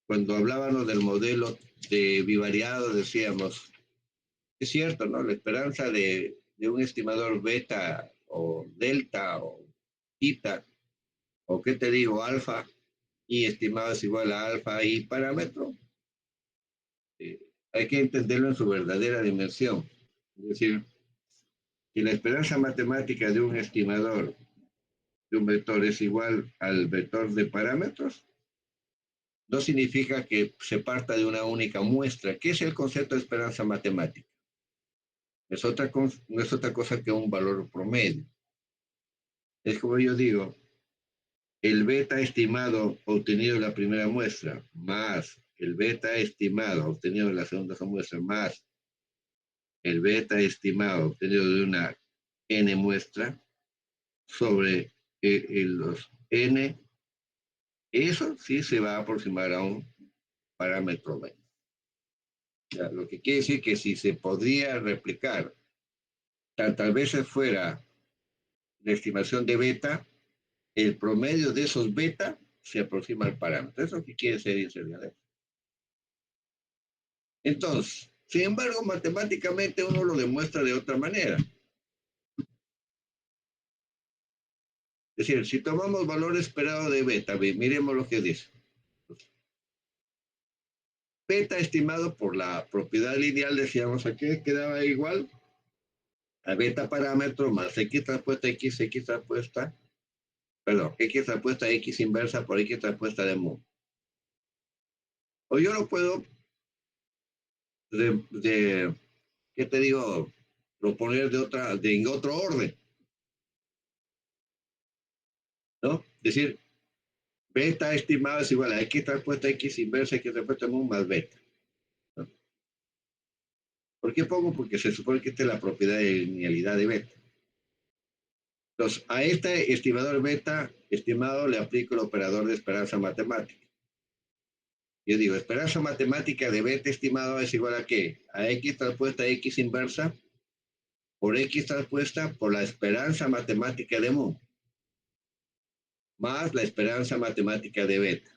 cuando hablábamos del modelo de bivariado, decíamos, es cierto, ¿no? La esperanza de un estimador beta o delta o tita, o qué te digo, alfa, y estimado es igual a alfa y parámetro, eh, hay que entenderlo en su verdadera dimensión. Es decir, si la esperanza matemática de un estimador de un vector es igual al vector de parámetros, no significa que se parta de una única muestra. ¿Qué es el concepto de esperanza matemática? No es otra cosa que un valor promedio. Es como yo digo, el beta estimado obtenido en la primera muestra, más el beta estimado obtenido en la segunda muestra, más el beta estimado obtenido de una n muestra sobre los n, eso sí se va a aproximar a un parámetro menos. Ya, lo que quiere decir que si se podría replicar tantas veces fuera la estimación de beta, el promedio de esos beta se aproxima al parámetro. ¿Eso qué quiere decir? Entonces, sin embargo, matemáticamente uno lo demuestra de otra manera. Es decir, si tomamos valor esperado de beta, miremos lo que dice. Beta estimado por la propiedad lineal, decíamos aquí, quedaba igual a beta parámetro más x transpuesta x transpuesta, perdón, x transpuesta x inversa por x transpuesta de mu. O yo lo puedo, ¿qué te digo? Proponer en otro orden, ¿no? Es decir, beta estimado es igual a x transpuesta x inversa x transpuesta de mu más beta. ¿No? ¿Por qué pongo? Porque se supone que esta es la propiedad de linealidad de beta. Entonces, a este estimador beta estimado le aplico el operador de esperanza matemática. Yo digo, esperanza matemática de beta estimado es igual a ¿qué? A x transpuesta x inversa por x transpuesta por la esperanza matemática de mu, más la esperanza matemática de beta.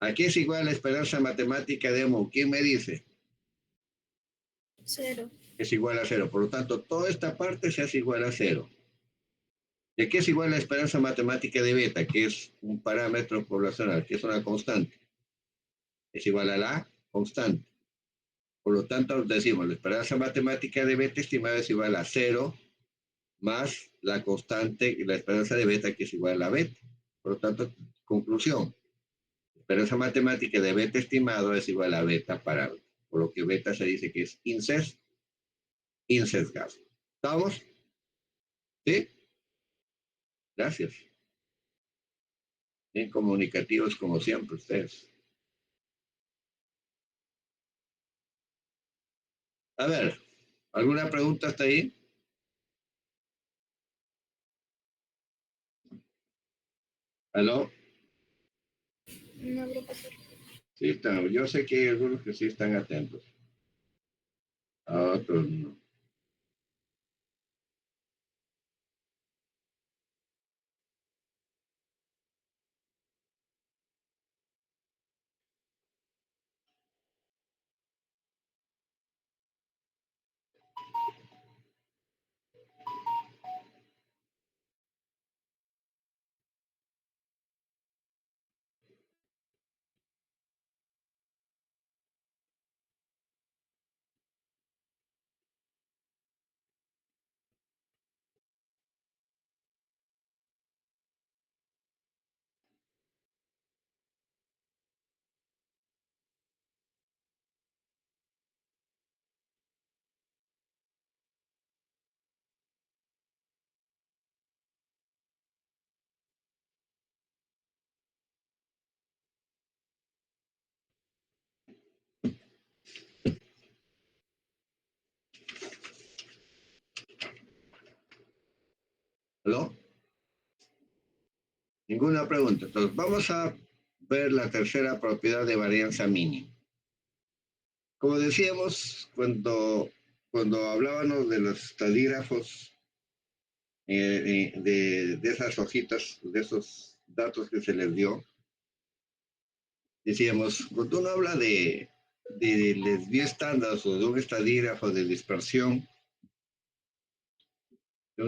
¿A qué es igual la esperanza matemática de mu? ¿Quién me dice? 0. Es igual a 0. Por lo tanto, toda esta parte se hace igual a 0. ¿De qué es igual la esperanza matemática de beta? Que es un parámetro poblacional, que es una constante. Es igual a la constante. Por lo tanto, decimos, la esperanza matemática de beta estimada es igual a 0 más la constante, la esperanza de beta, que es igual a la beta. Por lo tanto, conclusión, la esperanza matemática de beta estimado es igual a beta parámetro. Por lo que beta se dice que es insesgado. ¿Estamos? ¿Sí? Gracias. Bien comunicativos como siempre ustedes. A ver, ¿alguna pregunta hasta ahí? ¿Aló? No, profesor. Sí, están. Yo sé que hay algunos que sí están atentos. A otros no. ¿Aló? Ninguna pregunta. Entonces, vamos a ver la tercera propiedad de varianza mínima. Como decíamos, cuando hablábamos de los estadígrafos, de esas hojitas, de esos datos que se les dio, decíamos, cuando uno habla de desvío estándar o de un estadígrafo de dispersión, lo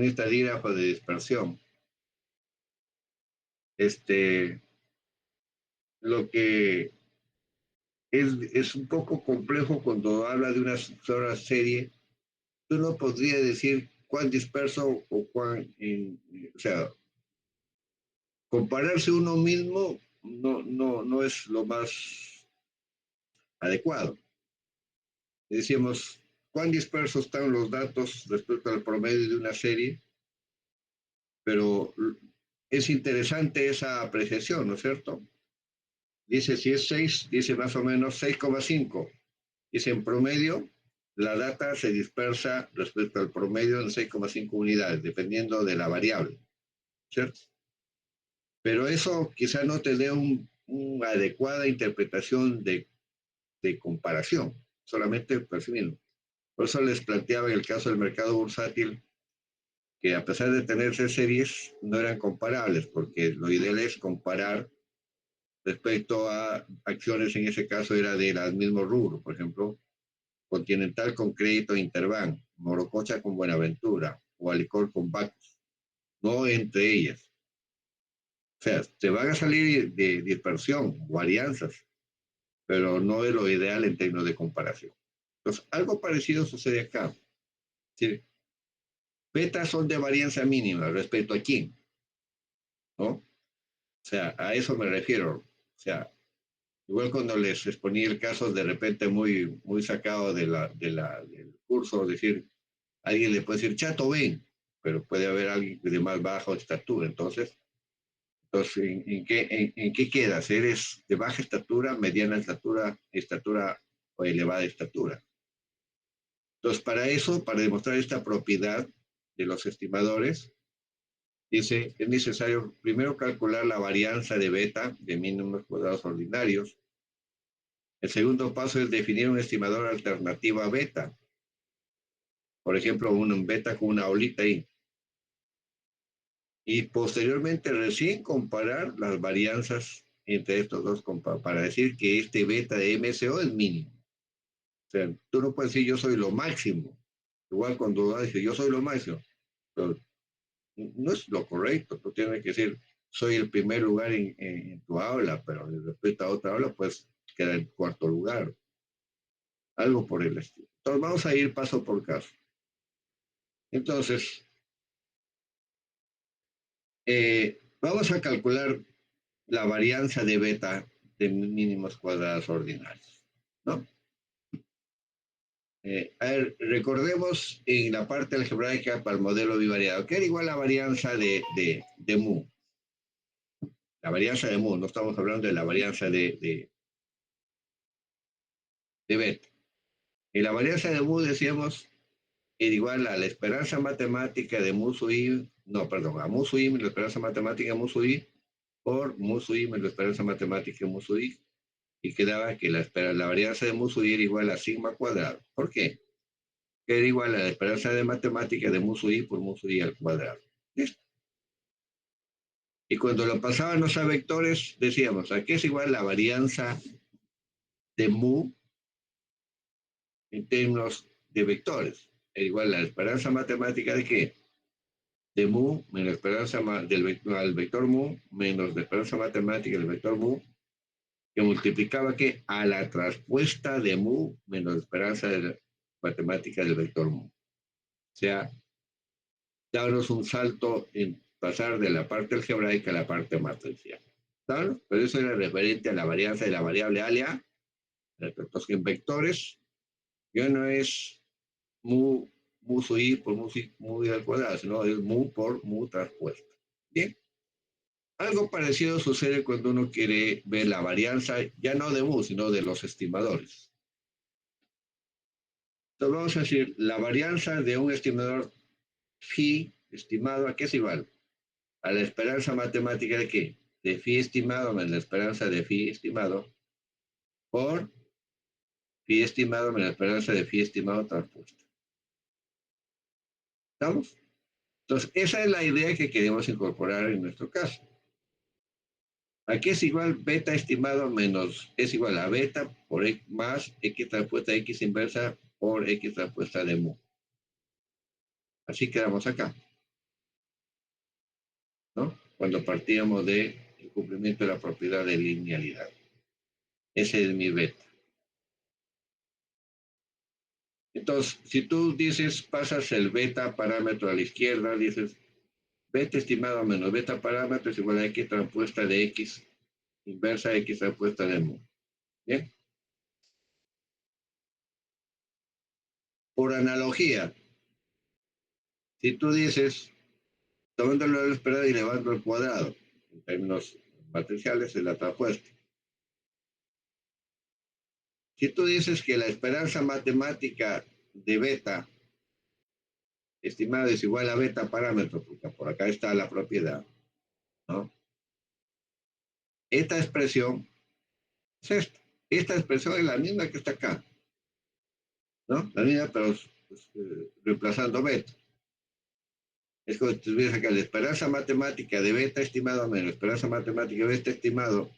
que es un poco complejo cuando habla de una sola serie. Tú no podrías decir cuán disperso o o sea, compararse uno mismo no es lo más adecuado. Decíamos, cuán dispersos están los datos respecto al promedio de una serie, pero es interesante esa apreciación, ¿no es cierto? Dice, si es 6, dice más o menos 6,5. Dice en promedio la data se dispersa respecto al promedio en 6,5 unidades, dependiendo de la variable, ¿cierto? Pero eso quizá no te dé una adecuada interpretación de comparación, solamente percibiendo. Por eso les planteaba en el caso del mercado bursátil que a pesar de tenerse series, no eran comparables, porque lo ideal es comparar respecto a acciones, en ese caso era de las mismos rubros, por ejemplo, Continental con Crédito Interbank, Morococha con Buenaventura o Alicor con Bacus, no entre ellas. O sea, te van a salir de dispersión o alianzas, pero no es lo ideal en términos de comparación. Entonces, algo parecido sucede acá. ¿Sí? Betas son de varianza mínima respecto a quién, ¿no? O sea, a eso me refiero. O sea, igual cuando les exponía el caso de repente muy sacado del curso, decir, alguien le puede decir, chato, ven, pero puede haber alguien de más baja estatura. Entonces ¿en qué quedas? ¿Eres de baja estatura, mediana estatura o elevada estatura? Entonces, para eso, para demostrar esta propiedad de los estimadores, dice, es necesario primero calcular la varianza de beta de mínimos cuadrados ordinarios. El segundo paso es definir un estimador alternativo a beta. Por ejemplo, un beta con una olita ahí. Y posteriormente recién comparar las varianzas entre estos dos para decir que este beta de MSO es mínimo. O sea, tú no puedes decir yo soy lo máximo. Igual cuando dices yo soy lo máximo. Pero no es lo correcto. Tú tienes que decir soy el primer lugar en tu aula, pero respecto a otra aula, pues queda en cuarto lugar. Algo por el estilo. Entonces vamos a ir paso por caso. Entonces, vamos a calcular la varianza de beta de mínimos cuadrados ordinarios, ¿no? A ver, recordemos en la parte algebraica para el modelo bivariado, que era igual a la varianza de mu. La varianza de mu, no estamos hablando de la varianza de beta. Y la varianza de mu, decíamos, era igual a la esperanza matemática de mu sub i, no, perdón, a mu sub i, la esperanza matemática de mu sub i, por mu sub i menos la esperanza matemática de mu sub i, y quedaba que la varianza de mu sub i era igual a sigma cuadrado. ¿Por qué? Que era igual a la esperanza de matemática de mu sub i por mu sub i al cuadrado. ¿Listo? Y cuando lo pasábamos a vectores, decíamos, aquí es igual la varianza de mu en términos de vectores. Es igual a la esperanza matemática de qué? De mu menos la esperanza al vector mu menos la esperanza matemática del vector mu, que multiplicaba que a la traspuesta de mu menos la esperanza de la matemática del vector mu. O sea, darnos un salto en pasar de la parte algebraica a la parte matricial. ¿Claro? Pero eso era referente a la varianza de la variable alea. Entonces, en vectores, ya no es mu sub i por mu i al cuadrado, sino es mu por mu traspuesta. Bien. Algo parecido sucede cuando uno quiere ver la varianza, ya no de mu, sino de los estimadores. Entonces vamos a decir, la varianza de un estimador phi estimado, ¿a qué es igual? A la esperanza matemática de qué? De phi estimado menos la esperanza de phi estimado por phi estimado menos la esperanza de phi estimado transpuesta. ¿Estamos? Entonces, esa es la idea que queremos incorporar en nuestro caso. Aquí es igual beta estimado menos, es igual a beta por x más x transpuesta x inversa por x transpuesta de mu. Así quedamos acá, ¿no? Cuando partíamos del cumplimiento de la propiedad de linealidad. Ese es mi beta. Entonces, si tú dices, pasas el beta parámetro a la izquierda, dices, beta estimado menos beta parámetro es igual a x transpuesta de x inversa x transpuesta de mu. ¿Bien? Por analogía, si tú dices, tomando el valor esperado y elevando al cuadrado, en términos matriciales es la transpuesta. Si tú dices que la esperanza matemática de beta estimado es igual a beta parámetro, porque por acá está la propiedad, ¿no? Esta expresión es esta. Esta expresión es la misma que está acá, ¿no? La misma, pero reemplazando beta. Es como si tuviera acá la esperanza matemática de beta estimado menos la esperanza matemática de beta estimado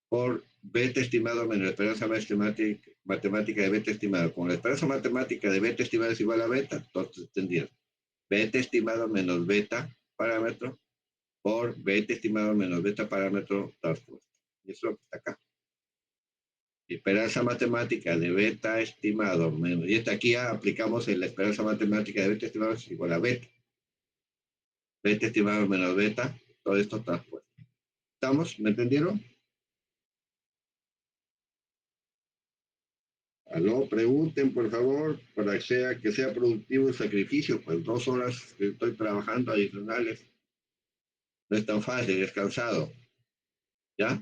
por beta estimado menos la esperanza matemática de beta estimado. Con la esperanza matemática de beta estimado es igual a beta, todos entendieron. Beta estimado menos beta parámetro por beta estimado menos beta parámetro transpuesto. Y eso es lo que está acá. Esperanza matemática de beta estimado menos, y esta aquí ya aplicamos en la esperanza matemática de beta estimado es igual a beta. Beta estimado menos beta, todo esto transpuesto. ¿Estamos? ¿Me entendieron? Aló, pregunten por favor, para que sea productivo el sacrificio, pues 2 horas que estoy trabajando adicionales. No es tan fácil, es cansado. ¿Ya?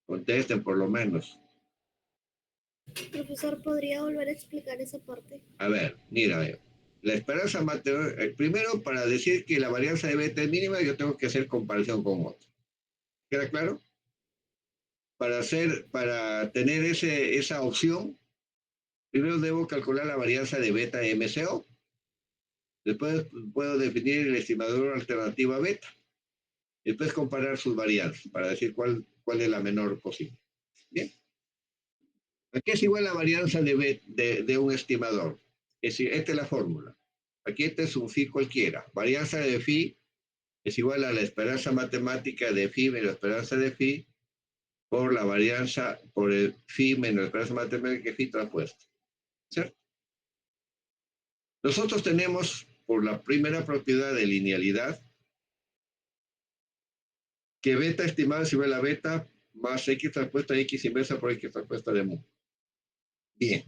Contesten por lo menos. Profesor, ¿podría volver a explicar esa parte? A ver, mira, la esperanza matemática, primero para decir que la varianza de beta es mínima, yo tengo que hacer comparación con otra. ¿Queda claro? Para tener esa opción, primero debo calcular la varianza de beta MCO. Después puedo definir el estimador alternativa beta. Después comparar sus varianzas para decir cuál es la menor posible. Bien. Aquí es igual la varianza de un estimador. Es decir, esta es la fórmula. Aquí este es un phi cualquiera. Varianza de phi es igual a la esperanza matemática de phi menos la esperanza de phi por la varianza por el phi menos la esperanza matemática de phi transpuesta. ¿Cierto? Nosotros tenemos, por la primera propiedad de linealidad, que beta estimada es igual a beta más x transpuesta x inversa por x transpuesta de mu. Bien.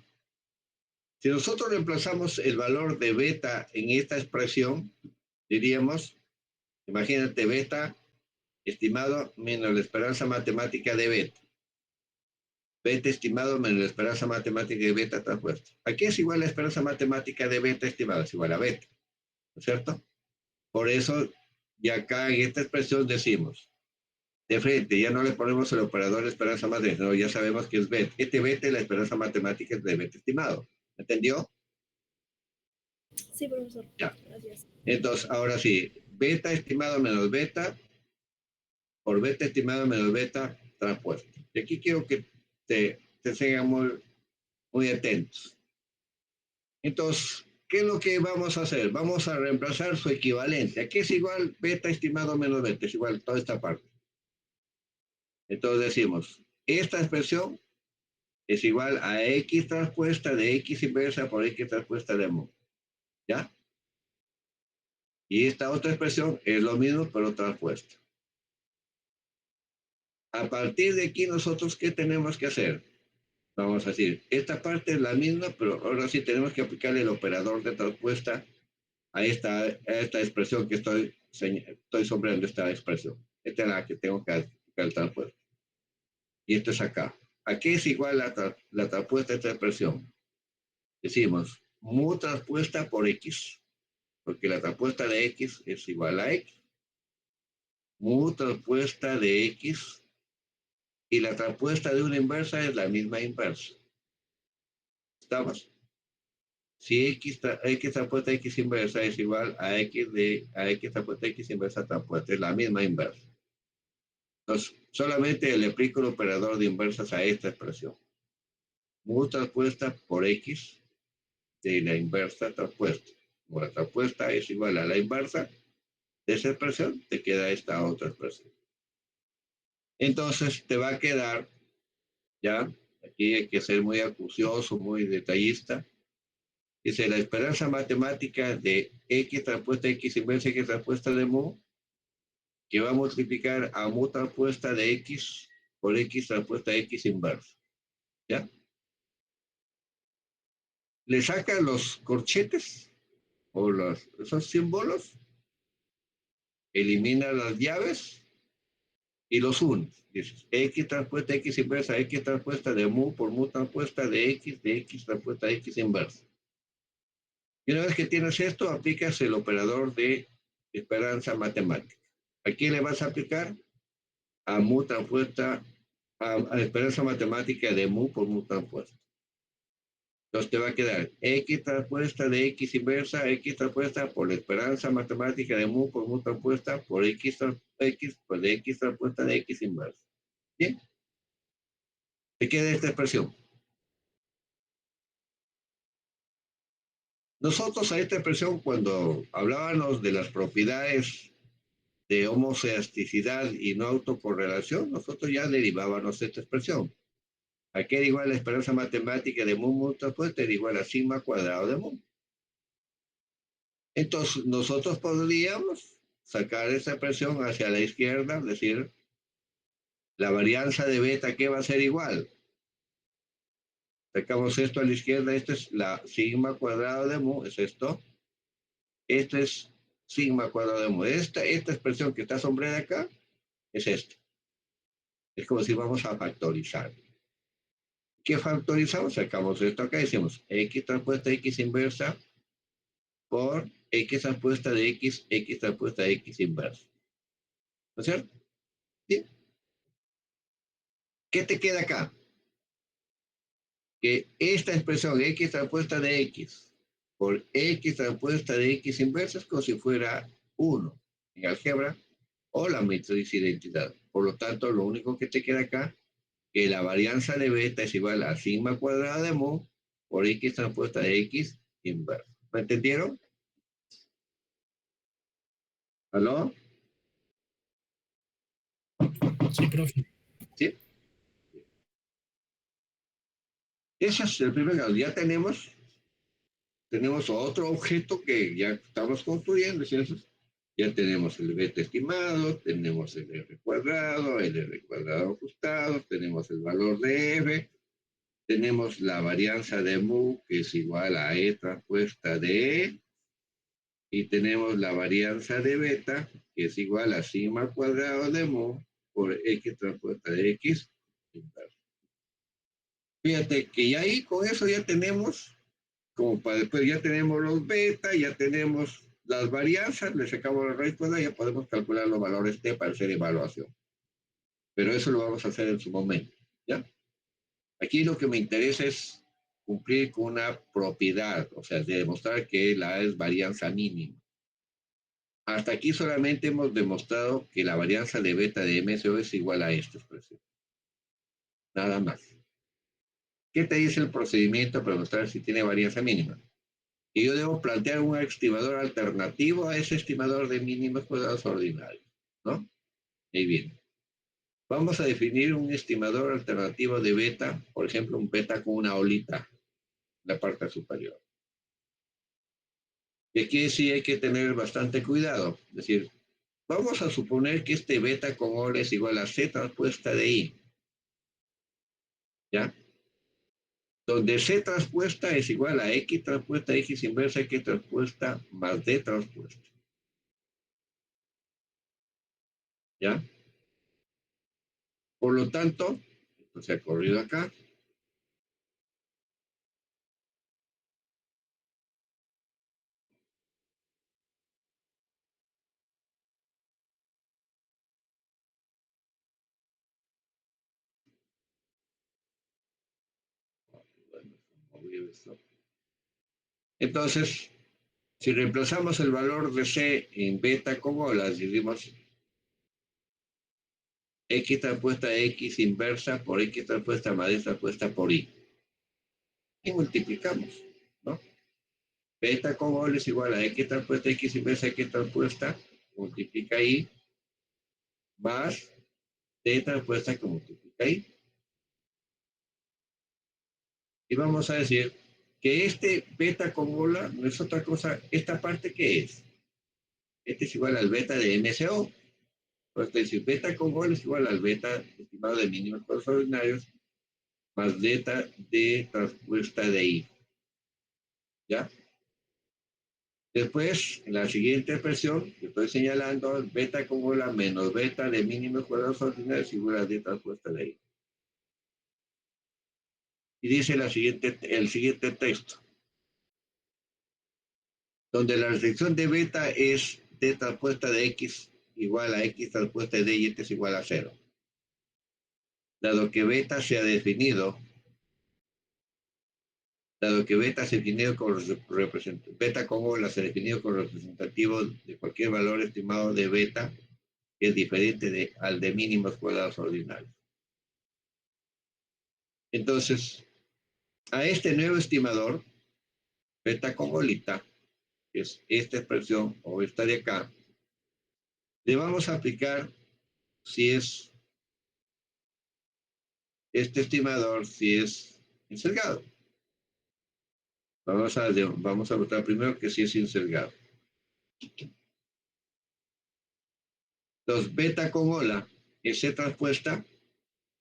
Si nosotros reemplazamos el valor de beta en esta expresión, diríamos, imagínate beta estimado menos la esperanza matemática de beta. Beta estimado menos la esperanza matemática de beta transpuesta. Aquí es igual a la esperanza matemática de beta estimada, es igual a beta, ¿no es cierto? Por eso, y acá en esta expresión decimos, de frente, ya no le ponemos el operador de esperanza matemática, no, ya sabemos que es beta. Este beta es la esperanza matemática de beta estimado. ¿Entendió? Sí, profesor. Ya. Gracias. Entonces, ahora sí, beta estimado menos beta por beta estimado menos beta transpuesto. Y aquí quiero que te sigan muy atentos. Entonces, ¿qué es lo que vamos a hacer? Vamos a reemplazar su equivalente. Aquí es igual beta estimado menos beta, es igual toda esta parte. Entonces decimos, esta expresión es igual a x transpuesta de x inversa por x transpuesta de mu. ¿Ya? Y esta otra expresión es lo mismo, pero transpuesta. A partir de aquí nosotros, ¿qué tenemos que hacer? Vamos a decir, esta parte es la misma, pero ahora sí tenemos que aplicar el operador de transpuesta a esta expresión que estoy sombreando esta expresión. Esta es la que tengo que aplicar el transpuesto. Y esto es acá. Aquí es igual la transpuesta de esta expresión. Decimos, mu transpuesta por x, porque la transpuesta de x es igual a x. Mu transpuesta de x y la transpuesta de una inversa es la misma inversa. ¿Estamos? Si x transpuesta x inversa es igual a x transpuesta x inversa transpuesta, es la misma inversa. Entonces, solamente le aplico el operador de inversas a esta expresión. Mu transpuesta por x de la inversa transpuesta. Como la transpuesta es igual a la inversa de esa expresión, te queda esta otra expresión. Entonces, te va a quedar, ya, aquí hay que ser muy acucioso, muy detallista. Dice, la esperanza matemática de x transpuesta x inversa x transpuesta de mu, que va a multiplicar a mu transpuesta de x por x transpuesta x inversa. ¿Ya? Le saca los corchetes o esos símbolos, elimina las llaves y los unes. Dices X transpuesta X inversa, X transpuesta de mu por mu transpuesta de X transpuesta X inversa. Y una vez que tienes esto, aplicas el operador de esperanza matemática. ¿A quién le vas a aplicar? A mu transpuesta, a esperanza matemática de mu por mu transpuesta. Entonces te va a quedar X transpuesta de X inversa, X transpuesta por la esperanza matemática de mu por mu transpuesta por X, X por de X transpuesta de X inversa. ¿Bien? ¿Te queda esta expresión? Nosotros a esta expresión, cuando hablábamos de las propiedades de homoceasticidad y no autocorrelación, nosotros ya derivábamos esta expresión. Aquí era igual a la esperanza matemática de mu transpuesta era igual a sigma cuadrado de mu. Entonces, nosotros podríamos sacar esa expresión hacia la izquierda, es decir, la varianza de beta, ¿qué va a ser igual? Sacamos esto a la izquierda, esto es la sigma cuadrado de mu, es esto. Esto es sigma cuadrado de mu. Esta expresión que está sombreada acá es esta. Es como si vamos a factorizar. ¿Qué factorizamos? Sacamos esto acá y decimos X transpuesta X inversa por X transpuesta de X, X transpuesta de X inversa. ¿No es cierto? ¿Sí? ¿Qué te queda acá? Que esta expresión X transpuesta de X por X transpuesta de X inversa es como si fuera 1 en álgebra o la matriz de identidad. Por lo tanto, lo único que te queda acá que la varianza de beta es igual a sigma cuadrada de mu por X transpuesta de X inversa. ¿Me entendieron? ¿Aló? Sí, profe. ¿Sí? Ese es el primer grado. Ya tenemos otro objeto que ya estamos construyendo, ¿cierto? Ya tenemos el beta estimado, tenemos el R cuadrado ajustado, tenemos el valor de F, tenemos la varianza de mu, que es igual a E transpuesta de E, y tenemos la varianza de beta, que es igual a sigma cuadrado de mu por X transpuesta de X. Fíjate que ya ahí con eso ya tenemos, como para después ya tenemos los beta, ya tenemos las varianzas, le sacamos la raíz cuadrada, ya podemos calcular los valores T para hacer evaluación. Pero eso lo vamos a hacer en su momento, ¿ya? Aquí lo que me interesa es cumplir con una propiedad, o sea, de demostrar que la A es varianza mínima. Hasta aquí solamente hemos demostrado que la varianza de beta de MSO es igual a esta expresión. Nada más. ¿Qué te dice el procedimiento para demostrar si tiene varianza mínima? Y yo debo plantear un estimador alternativo a ese estimador de mínimos cuadrados ordinarios, ¿no? Ahí viene. Vamos a definir un estimador alternativo de beta, por ejemplo, un beta con una olita en la parte superior. Y aquí sí hay que tener bastante cuidado. Es decir, vamos a suponer que este beta con ola es igual a Z transpuesta de I. ¿Ya? Donde C transpuesta es igual a X transpuesta, X inversa, X transpuesta más D transpuesta. ¿Ya? Por lo tanto, esto se ha corrido acá. Entonces, si reemplazamos el valor de C en beta con olas, decimos X transpuesta X inversa por X transpuesta más D transpuesta por I. Y multiplicamos, ¿no? Beta con olas es igual a X transpuesta X inversa X transpuesta, multiplica I, más D transpuesta que multiplica I. Y vamos a decir que este beta con ola no es otra cosa, esta parte que es. Este es igual al beta de MCO. Entonces, decir, beta con ola es igual al beta estimado de mínimos cuadrados ordinarios más beta de transpuesta de I. ¿Ya? Después, en la siguiente expresión que estoy señalando, beta con ola menos beta de mínimos cuadrados ordinarios igual a d transpuesta de ahí. Y dice el siguiente texto, donde la restricción de beta es d transpuesta de x igual a x transpuesta de y es igual a 0. Dado que beta se ha definido, con beta con ola se ha definido con representativo de cualquier valor estimado de beta que es diferente al de mínimos cuadrados ordinarios. Entonces, a este nuevo estimador, beta con olita, que es esta expresión o esta de acá, le vamos a aplicar si es este estimador, si es encergado. Vamos a votar primero que si es encergado. Entonces, beta con ola, S transpuesta,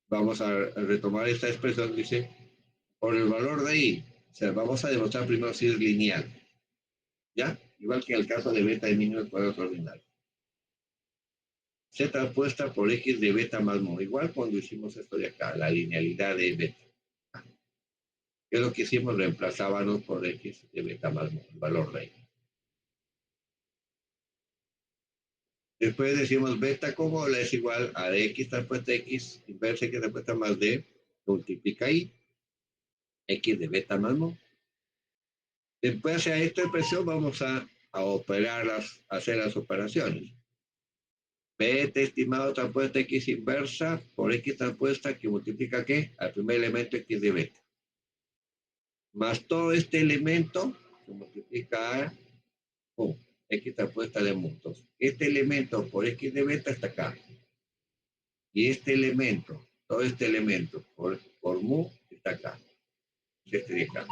vamos a retomar esta expresión, dice, por el valor de ahí, o sea, vamos a demostrar primero si es lineal, ¿ya? Igual que en el caso de beta de mínimos cuadrados ordinarios. C transpuesta por X de beta más mu, igual cuando hicimos esto de acá, la linealidad de beta. ¿Qué es lo que hicimos? Reemplazábamos por X de beta más mu, el valor de ahí. Después decimos beta con ola es igual a X transpuesta X inversa X transpuesta más D, multiplica I, X de beta más mu. Después a esta expresión vamos a hacer las operaciones. Beta estimado transpuesta X inversa por X transpuesta que multiplica ¿qué? Al primer elemento X de beta. Más todo este elemento que multiplica a X transpuesta de mu. Entonces, este elemento por X de beta está acá. Y este elemento, todo este elemento por mu está acá. Este de acá.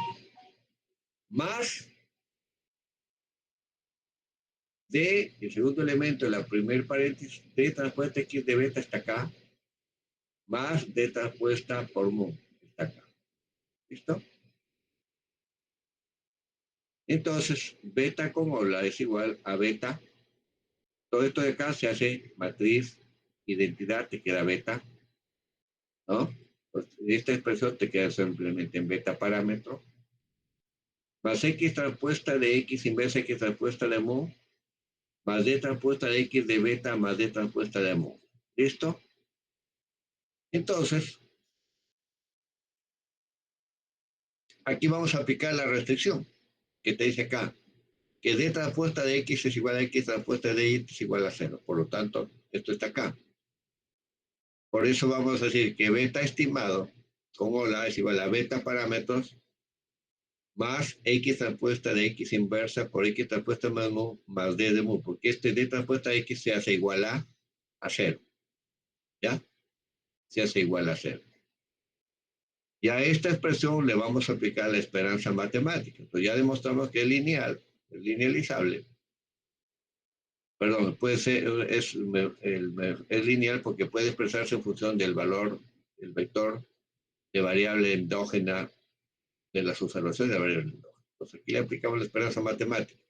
Más D, el segundo elemento, la primer paréntesis, D transpuesta X de beta está acá. Más D transpuesta por mu está acá. ¿Listo? Entonces, beta con ola es igual a beta. Todo esto de acá se hace matriz, identidad, te queda beta, ¿no? Pues esta expresión te queda simplemente en beta parámetro, más X transpuesta de X inversa X transpuesta de mu, más D transpuesta de X de beta más D transpuesta de mu. ¿Listo? Entonces, aquí vamos a aplicar la restricción que te dice acá, que D transpuesta de X es igual a X transpuesta de Y es igual a 0. Por lo tanto, esto está acá. Por eso vamos a decir que beta estimado con ola es igual a beta parámetros más X transpuesta de X inversa por X transpuesta más mu más D de mu, porque este D transpuesta de X se hace igual a 0. ¿Ya? Se hace igual a 0. Y a esta expresión le vamos a aplicar la esperanza matemática. Entonces ya demostramos que es lineal, es linealizable. Perdón, puede ser, es lineal porque puede expresarse en función del valor, el vector de variable endógena de las observaciones de la variable endógena. Entonces aquí le aplicamos la esperanza matemática.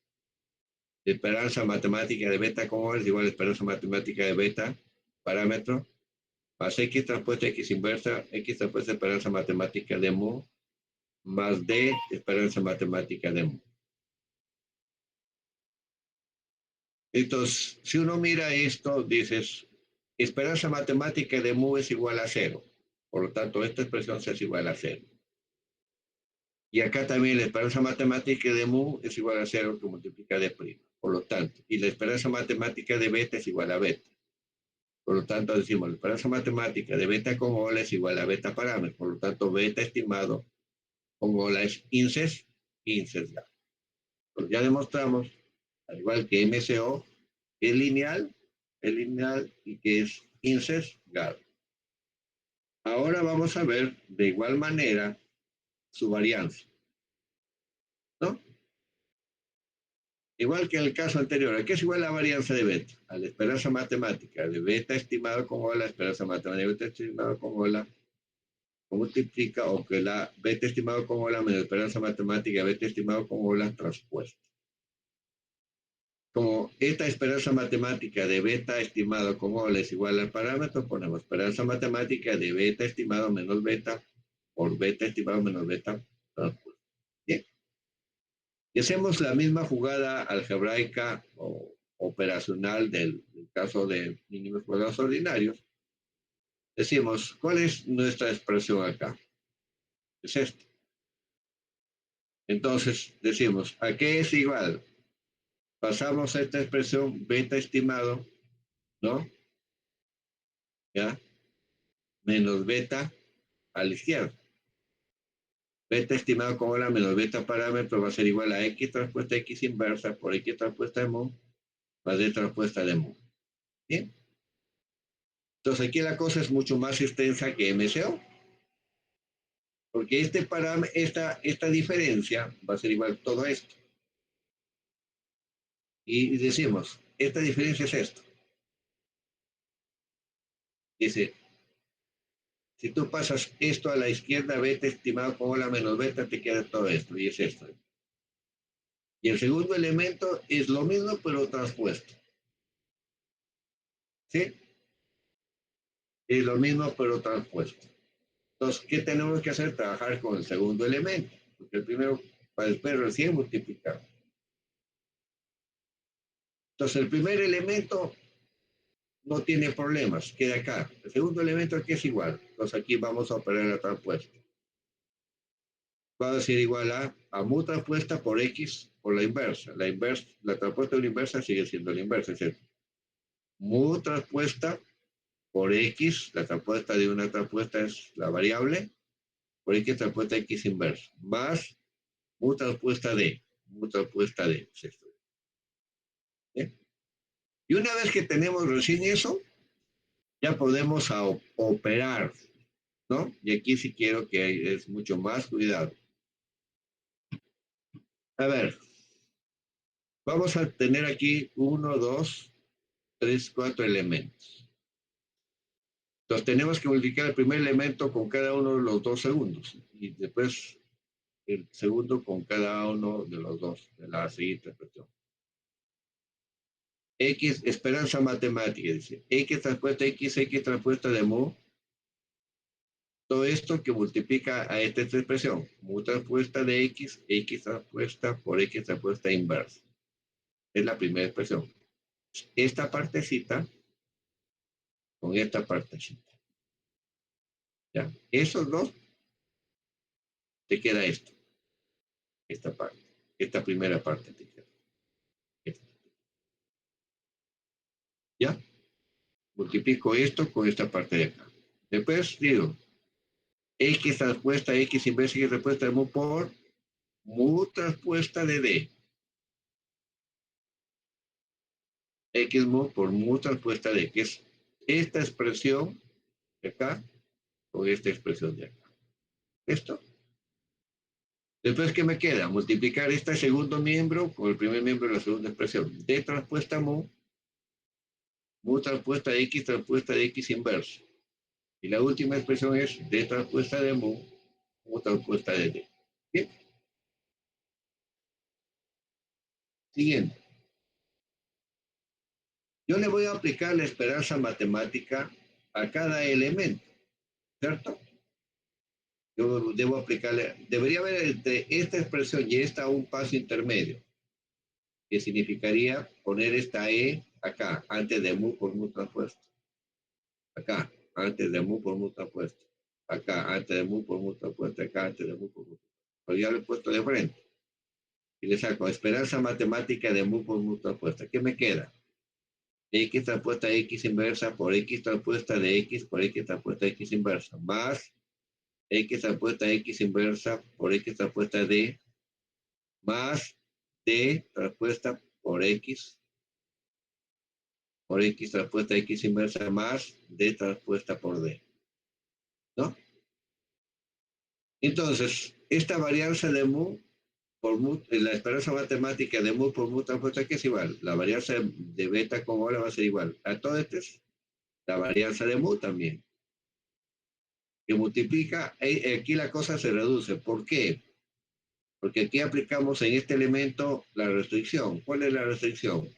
La esperanza matemática de beta con es igual a la esperanza matemática de beta, parámetro, más X transpuesta X inversa, X transpuesta esperanza matemática de mu, más D esperanza matemática de mu. Entonces, si uno mira esto, dices, esperanza matemática de mu es igual a 0. Por lo tanto, esta expresión se es igual a 0. Y acá también la esperanza matemática de mu es igual a 0 que multiplica de prima. Por lo tanto, y la esperanza matemática de beta es igual a beta. Por lo tanto, decimos, la esperanza matemática de beta con ola es igual a beta parámetro. Por lo tanto, beta estimado con ola es insesgado. Pues ya demostramos, al igual que MCO, que es lineal y que es insesgado. Ahora vamos a ver de igual manera su varianza, ¿no? Igual que en el caso anterior, ¿a qué es igual la varianza de beta? A la esperanza matemática de beta estimado con ola, esperanza matemática de beta estimado con ola, multiplica o que la beta estimado con ola menos esperanza matemática de beta estimado con ola transpuesta. esta esperanza matemática de beta estimado con ola es igual al parámetro, ponemos esperanza matemática de beta estimado menos beta por beta estimado menos beta. Bien. Y hacemos la misma jugada algebraica o operacional del caso de mínimos cuadrados ordinarios. Decimos, ¿cuál es nuestra expresión acá? Es esto. Entonces decimos, ¿a qué es igual? Pasamos a esta expresión beta estimado, ¿no? ¿Ya? Menos beta a la izquierda. Beta estimado como la menos beta parámetro va a ser igual a x transpuesta x inversa por x transpuesta de mu más d transpuesta de mu. ¿Bien? Entonces aquí la cosa es mucho más extensa que MCO. Porque esta diferencia va a ser igual a todo esto. Y decimos, esta diferencia es esto. Dice, si tú pasas esto a la izquierda, beta estimado como la menos beta, te queda todo esto, y es esto. Y el segundo elemento es lo mismo, pero transpuesto. ¿Sí? Es lo mismo, pero transpuesto. Entonces, ¿qué tenemos que hacer? Trabajar con el segundo elemento. Porque el primero, para después recién multiplicar. Entonces, el primer elemento no tiene problemas, queda acá. El segundo elemento aquí es igual. Entonces, aquí vamos a operar la transpuesta. Va a ser igual a mu transpuesta por x por la inversa. La transpuesta de una inversa sigue siendo la inversa. Es decir, mu transpuesta por x, la transpuesta de una transpuesta es la variable, por x transpuesta x inversa, más mu transpuesta de, es esto. ¿Bien? Y una vez que tenemos recién eso, ya podemos operar, ¿no? Y aquí sí quiero que es mucho más cuidado. A ver, vamos a tener aquí 1, 2, 3, 4 elementos. Entonces tenemos que multiplicar el primer elemento con cada uno de los dos segundos y después el segundo con cada uno de los dos de la siguiente expresión. X, esperanza matemática, dice. X transpuesta X, X transpuesta de mu. Todo esto que multiplica a esta expresión. Mu transpuesta de X, X transpuesta por X transpuesta inversa. Es la primera expresión. Esta partecita con esta partecita. ¿Ya? Esos dos, te queda esto. Esta parte. Esta primera parte te queda. Esta. ¿Ya? Multiplico esto con esta parte de acá. Después digo, X transpuesta X inversa X transpuesta de mu por mu transpuesta de D. X mu por mu transpuesta de, que es esta expresión de acá con esta expresión de acá. ¿Esto? Después, ¿qué me queda? Multiplicar este segundo miembro con el primer miembro de la segunda expresión. D transpuesta mu transpuesta de X inverso. Y la última expresión es D transpuesta de mu transpuesta de D. ¿Bien? Siguiente. Yo le voy a aplicar la esperanza matemática a cada elemento, ¿cierto? Yo debo aplicarle, debería haber entre esta expresión y esta un paso intermedio, que significaría poner esta E acá, antes de mu por mu transpuesto. Acá, antes de mu por mu transpuesto. Acá, antes de mu por mu transpuesto. Acá, antes de mu por mu transpuesto. Pero ya lo he puesto de frente. Y le saco esperanza matemática de mu por mu transpuesta. ¿Qué me queda? X transpuesta X inversa por X transpuesta de X por X transpuesta X inversa. Más X transpuesta X inversa por X transpuesta D más D transpuesta por X transpuesta X inversa más D transpuesta por D. ¿No? Entonces, esta varianza de mu por mu, la esperanza matemática de mu por mu transpuesta, ¿qué es igual? La varianza de beta con ola va a ser igual a todo esto es la varianza de mu también. Que multiplica, aquí la cosa se reduce. ¿Por qué? Porque aquí aplicamos en este elemento la restricción. ¿Cuál es la restricción?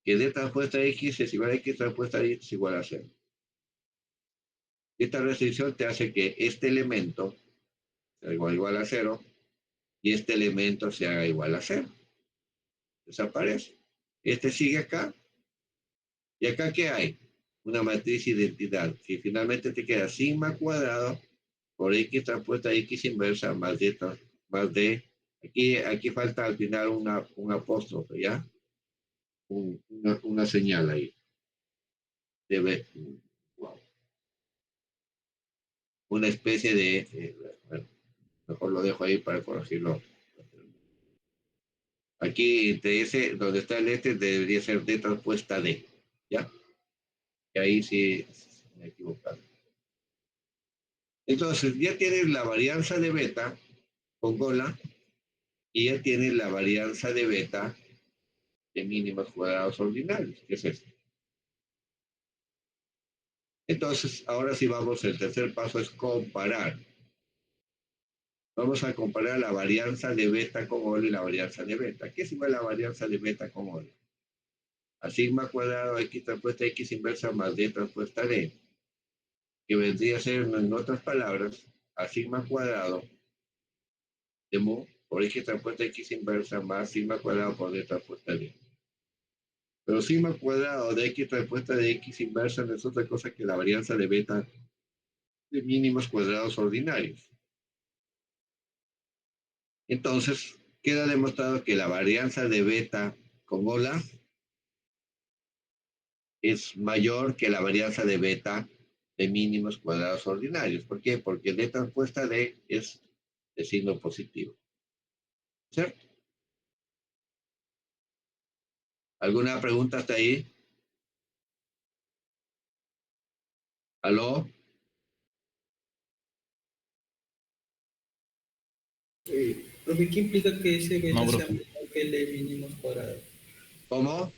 que D transpuesta a X es igual a X transpuesta a Y es igual a 0. Esta restricción te hace que este elemento sea igual a 0 y este elemento se haga igual a 0. Desaparece. Este sigue acá. ¿Y acá qué hay? Una matriz de identidad. Si finalmente te queda sigma cuadrado por X transpuesta a X inversa más D. Aquí falta al final un apóstrofe, ¿ya? Una señal ahí. Debe, wow. Una especie de... bueno, mejor lo dejo ahí para corregirlo. Aquí, entre ese, donde está el debería ser D transpuesta a D, ¿ya? Y ahí sí me he equivocado. Entonces, ya tienes la varianza de beta con cola y ya tienes la varianza de beta de mínimos cuadrados ordinarios, que es esto. Entonces, ahora sí vamos, el tercer paso es comparar. Vamos a comparar la varianza de beta con ola y la varianza de beta. ¿Qué es igual la varianza de beta con ola? A sigma cuadrado X transpuesta X inversa más D transpuesta D, que vendría a ser, en otras palabras, a sigma cuadrado de mu por X transpuesta X inversa más sigma cuadrado por D transpuesta D. Pero sigma cuadrado de X transpuesta de X inversa no es otra cosa que la varianza de beta de mínimos cuadrados ordinarios. Entonces, queda demostrado que la varianza de beta con ola es mayor que la varianza de beta de mínimos cuadrados ordinarios. ¿Por qué? Porque D transpuesta D es de signo positivo. ¿Cierto? ¿Alguna pregunta hasta ahí? ¿Aló? Profe, ¿qué implica que ese beta No, sea profe. mayor que el de mínimos cuadrados? ¿Cómo?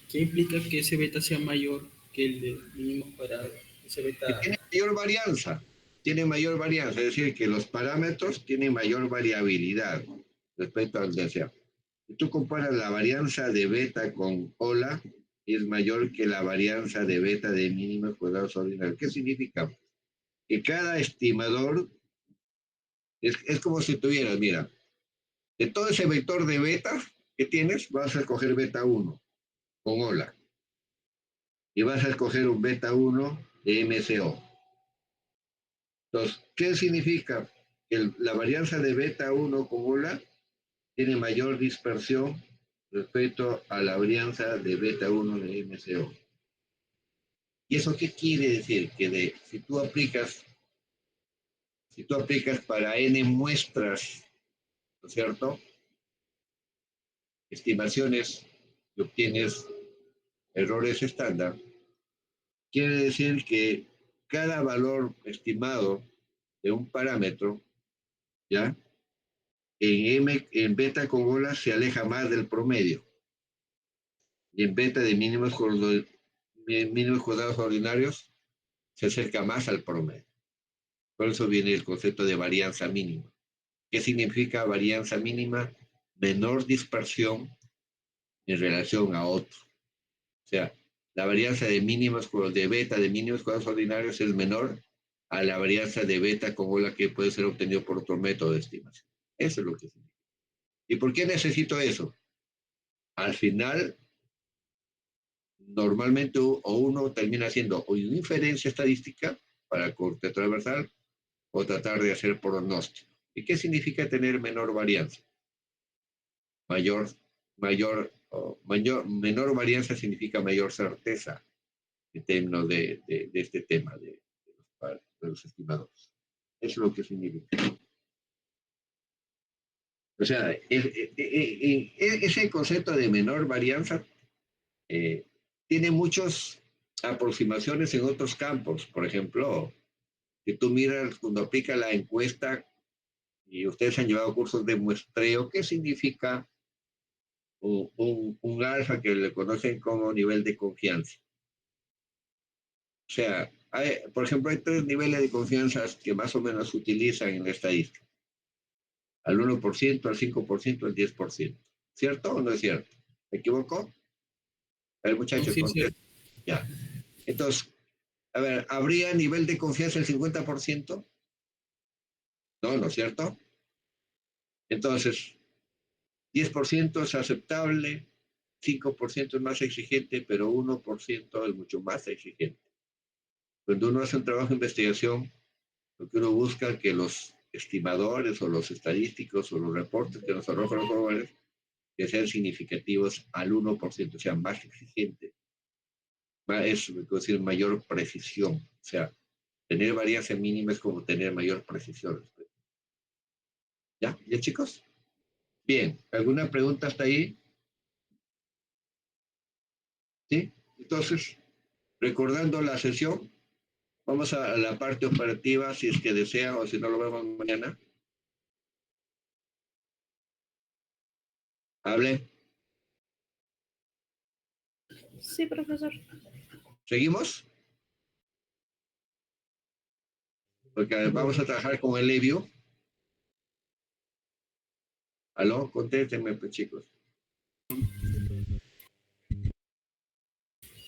¿Qué implica que ese beta sea mayor que el de mínimos cuadrados? Ese Que beta, tiene mayor varianza. Tiene mayor varianza, es decir, que los parámetros tienen mayor variabilidad respecto al deseo. Si tú comparas la varianza de beta con ola, es mayor que la varianza de beta de mínimos cuadrados ordinarios. ¿Qué significa? Que cada estimador es como si tuvieras, mira, de todo ese vector de beta que tienes, vas a escoger beta 1 con ola y vas a escoger un beta 1 de MCO. Entonces, ¿qué significa? Que la varianza de beta 1 con ola tiene mayor dispersión respecto a la varianza de beta 1 de MCO. ¿Y eso qué quiere decir? Que si tú aplicas para n muestras, ¿no es cierto? Estimaciones y obtienes errores estándar, quiere decir que cada valor estimado de un parámetro, ¿ya? En beta con ola se aleja más del promedio y en beta de mínimos cuadrados ordinarios se acerca más al promedio. Por eso viene el concepto de varianza mínima. ¿Qué significa varianza mínima? Menor dispersión en relación a otro. O sea, la varianza de beta de mínimos cuadrados ordinarios es menor a la varianza de beta como la que puede ser obtenido por otro método de estimación. Eso es lo que significa. ¿Y por qué necesito eso? Al final, normalmente uno termina haciendo o una inferencia estadística para corte transversal o tratar de hacer pronóstico. ¿Y qué significa tener menor varianza? Mayor, menor varianza significa mayor certeza en términos de este tema de los estimadores. Eso es lo que significa. O sea, ese concepto de menor varianza tiene muchas aproximaciones en otros campos. Por ejemplo, si tú miras cuando aplica la encuesta y ustedes han llevado cursos de muestreo, ¿qué significa un alfa que le conocen como nivel de confianza? O sea, por ejemplo, hay tres niveles de confianza que más o menos se utilizan en la estadística. Al 1%, al 5%, al 10%. ¿Cierto o no es cierto? ¿Me equivoco? A ver, muchachos, Sí, sí. contesten. Ya. Entonces, a ver, ¿habría nivel de confianza el 50%? No, ¿no es cierto? Entonces, 10% es aceptable, 5% es más exigente, pero 1% es mucho más exigente. Cuando uno hace un trabajo de investigación, lo que uno busca es que los estimadores o los estadísticos o los reportes que nos arrojan los jóvenes que sean significativos al 1%, o sea, más exigentes. Es decir, mayor precisión. O sea, tener varianza mínima es como tener mayor precisión. ¿Ya? ¿Ya, chicos? Bien. ¿Alguna pregunta hasta ahí? ¿Sí? Entonces, recordando la sesión, vamos a la parte operativa, si es que desean o si no lo vemos mañana. Hable. Sí, profesor. ¿Seguimos? Porque vamos a trabajar con el Levio. ¿Aló? Contéstenme, pues, chicos.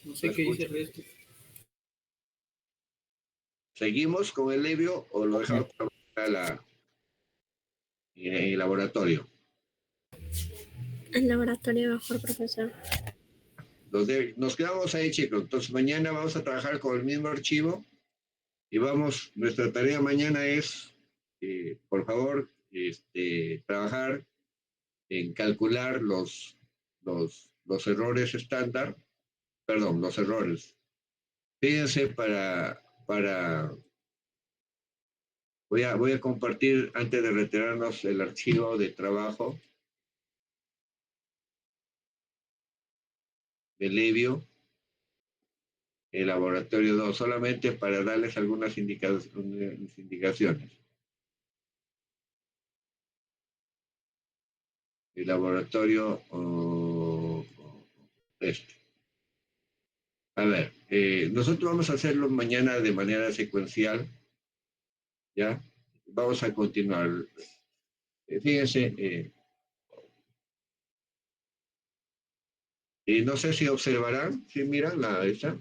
No sé No qué dice escucho. el resto. ¿Seguimos con el Levio o lo dejamos en el laboratorio? El laboratorio mejor, profesor. Nos quedamos ahí, chicos. Entonces, mañana vamos a trabajar con el mismo archivo y vamos, nuestra tarea mañana es, por favor, trabajar en calcular los errores estándar, perdón, los errores. Fíjense voy a compartir antes de retirarnos el archivo de trabajo de Levio, el laboratorio 2, solamente para darles algunas indicaciones. El laboratorio este. A ver, nosotros vamos a hacerlo mañana de manera secuencial, ¿ya? Vamos a continuar. Fíjense, no sé si observarán, si miran esta.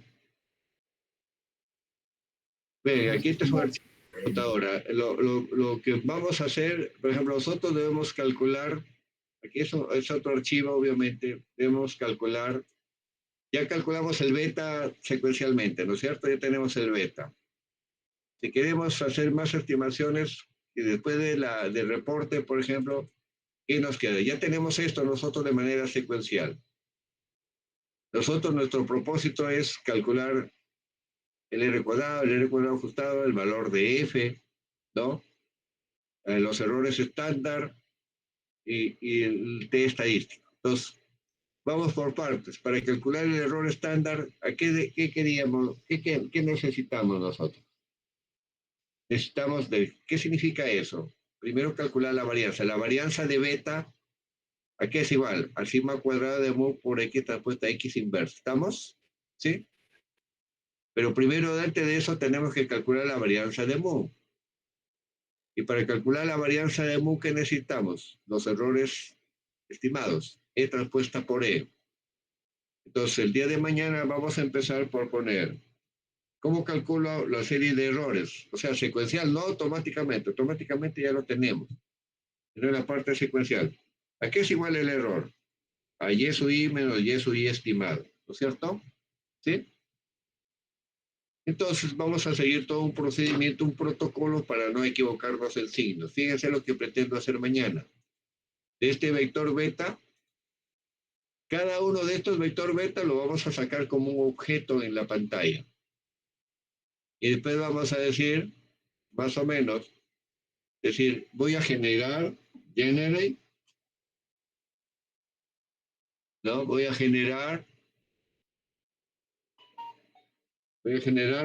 Ve, aquí está su archivo de computadora. Lo que vamos a hacer, por ejemplo, nosotros debemos calcular, aquí es otro archivo, obviamente, debemos calcular, ya calculamos el beta secuencialmente, ¿no es cierto? Ya tenemos el beta. Si queremos hacer más estimaciones, y después del reporte, por ejemplo, ¿qué nos queda? Ya tenemos esto nosotros de manera secuencial. Nosotros, nuestro propósito es calcular el R cuadrado, el R cuadrado ajustado, el valor de F, ¿no? Los errores estándar y el T estadístico. Entonces, vamos por partes. Para calcular el error estándar, ¿qué queríamos? ¿Qué necesitamos nosotros? ¿Qué significa eso? Primero calcular la varianza. La varianza de beta, ¿a qué es igual? Al sigma cuadrado de mu por x transpuesta x inversa. ¿Estamos? ¿Sí? Pero primero, antes de eso, tenemos que calcular la varianza de mu. Y para calcular la varianza de mu, ¿qué necesitamos? Los errores estimados. E transpuesta por E. Entonces, el día de mañana vamos a empezar por poner cómo calculo la serie de errores. O sea, secuencial, no automáticamente. Automáticamente ya lo tenemos. Pero en la parte secuencial. ¿A qué es igual el error? A y sub i menos y sub i estimado. ¿No es cierto? ¿Sí? Entonces vamos a seguir todo un procedimiento, un protocolo para no equivocarnos en signos. Fíjense lo que pretendo hacer mañana. De este vector beta, cada uno de estos vector beta lo vamos a sacar como un objeto en la pantalla. Y después vamos a decir, más o menos, decir, voy a generate, ¿no? Voy a generar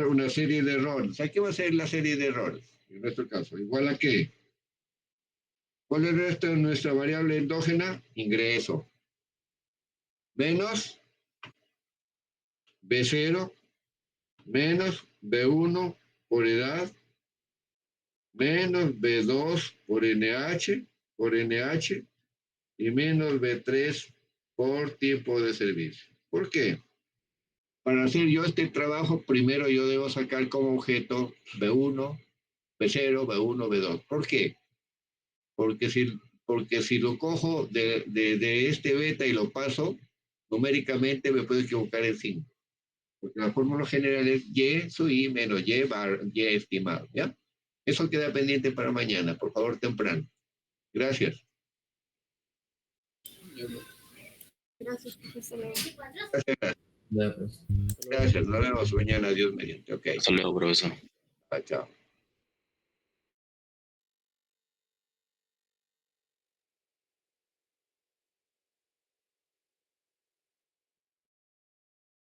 una serie de errores. ¿A qué va a ser la serie de errores? En nuestro caso, ¿igual a qué? ¿Cuál es el resto de nuestra variable endógena? Ingreso. Menos B0, menos B1 por edad, menos B2 por NH, y menos B3 por tiempo de servicio. ¿Por qué? Para hacer yo este trabajo, primero yo debo sacar como objeto B1, B0, B1, B2. ¿Por qué? Porque si lo cojo de este beta y lo paso, numéricamente me puedo equivocar en 5. Porque la fórmula general es Y sub I menos Y bar, Y estimado, ¿ya? Eso queda pendiente para mañana, por favor, temprano. Gracias. Gracias, profesor. Gracias, Ya, pues. gracias. Nos vemos mañana, Dios mediante. Ok, Hasta luego, profesor. chao.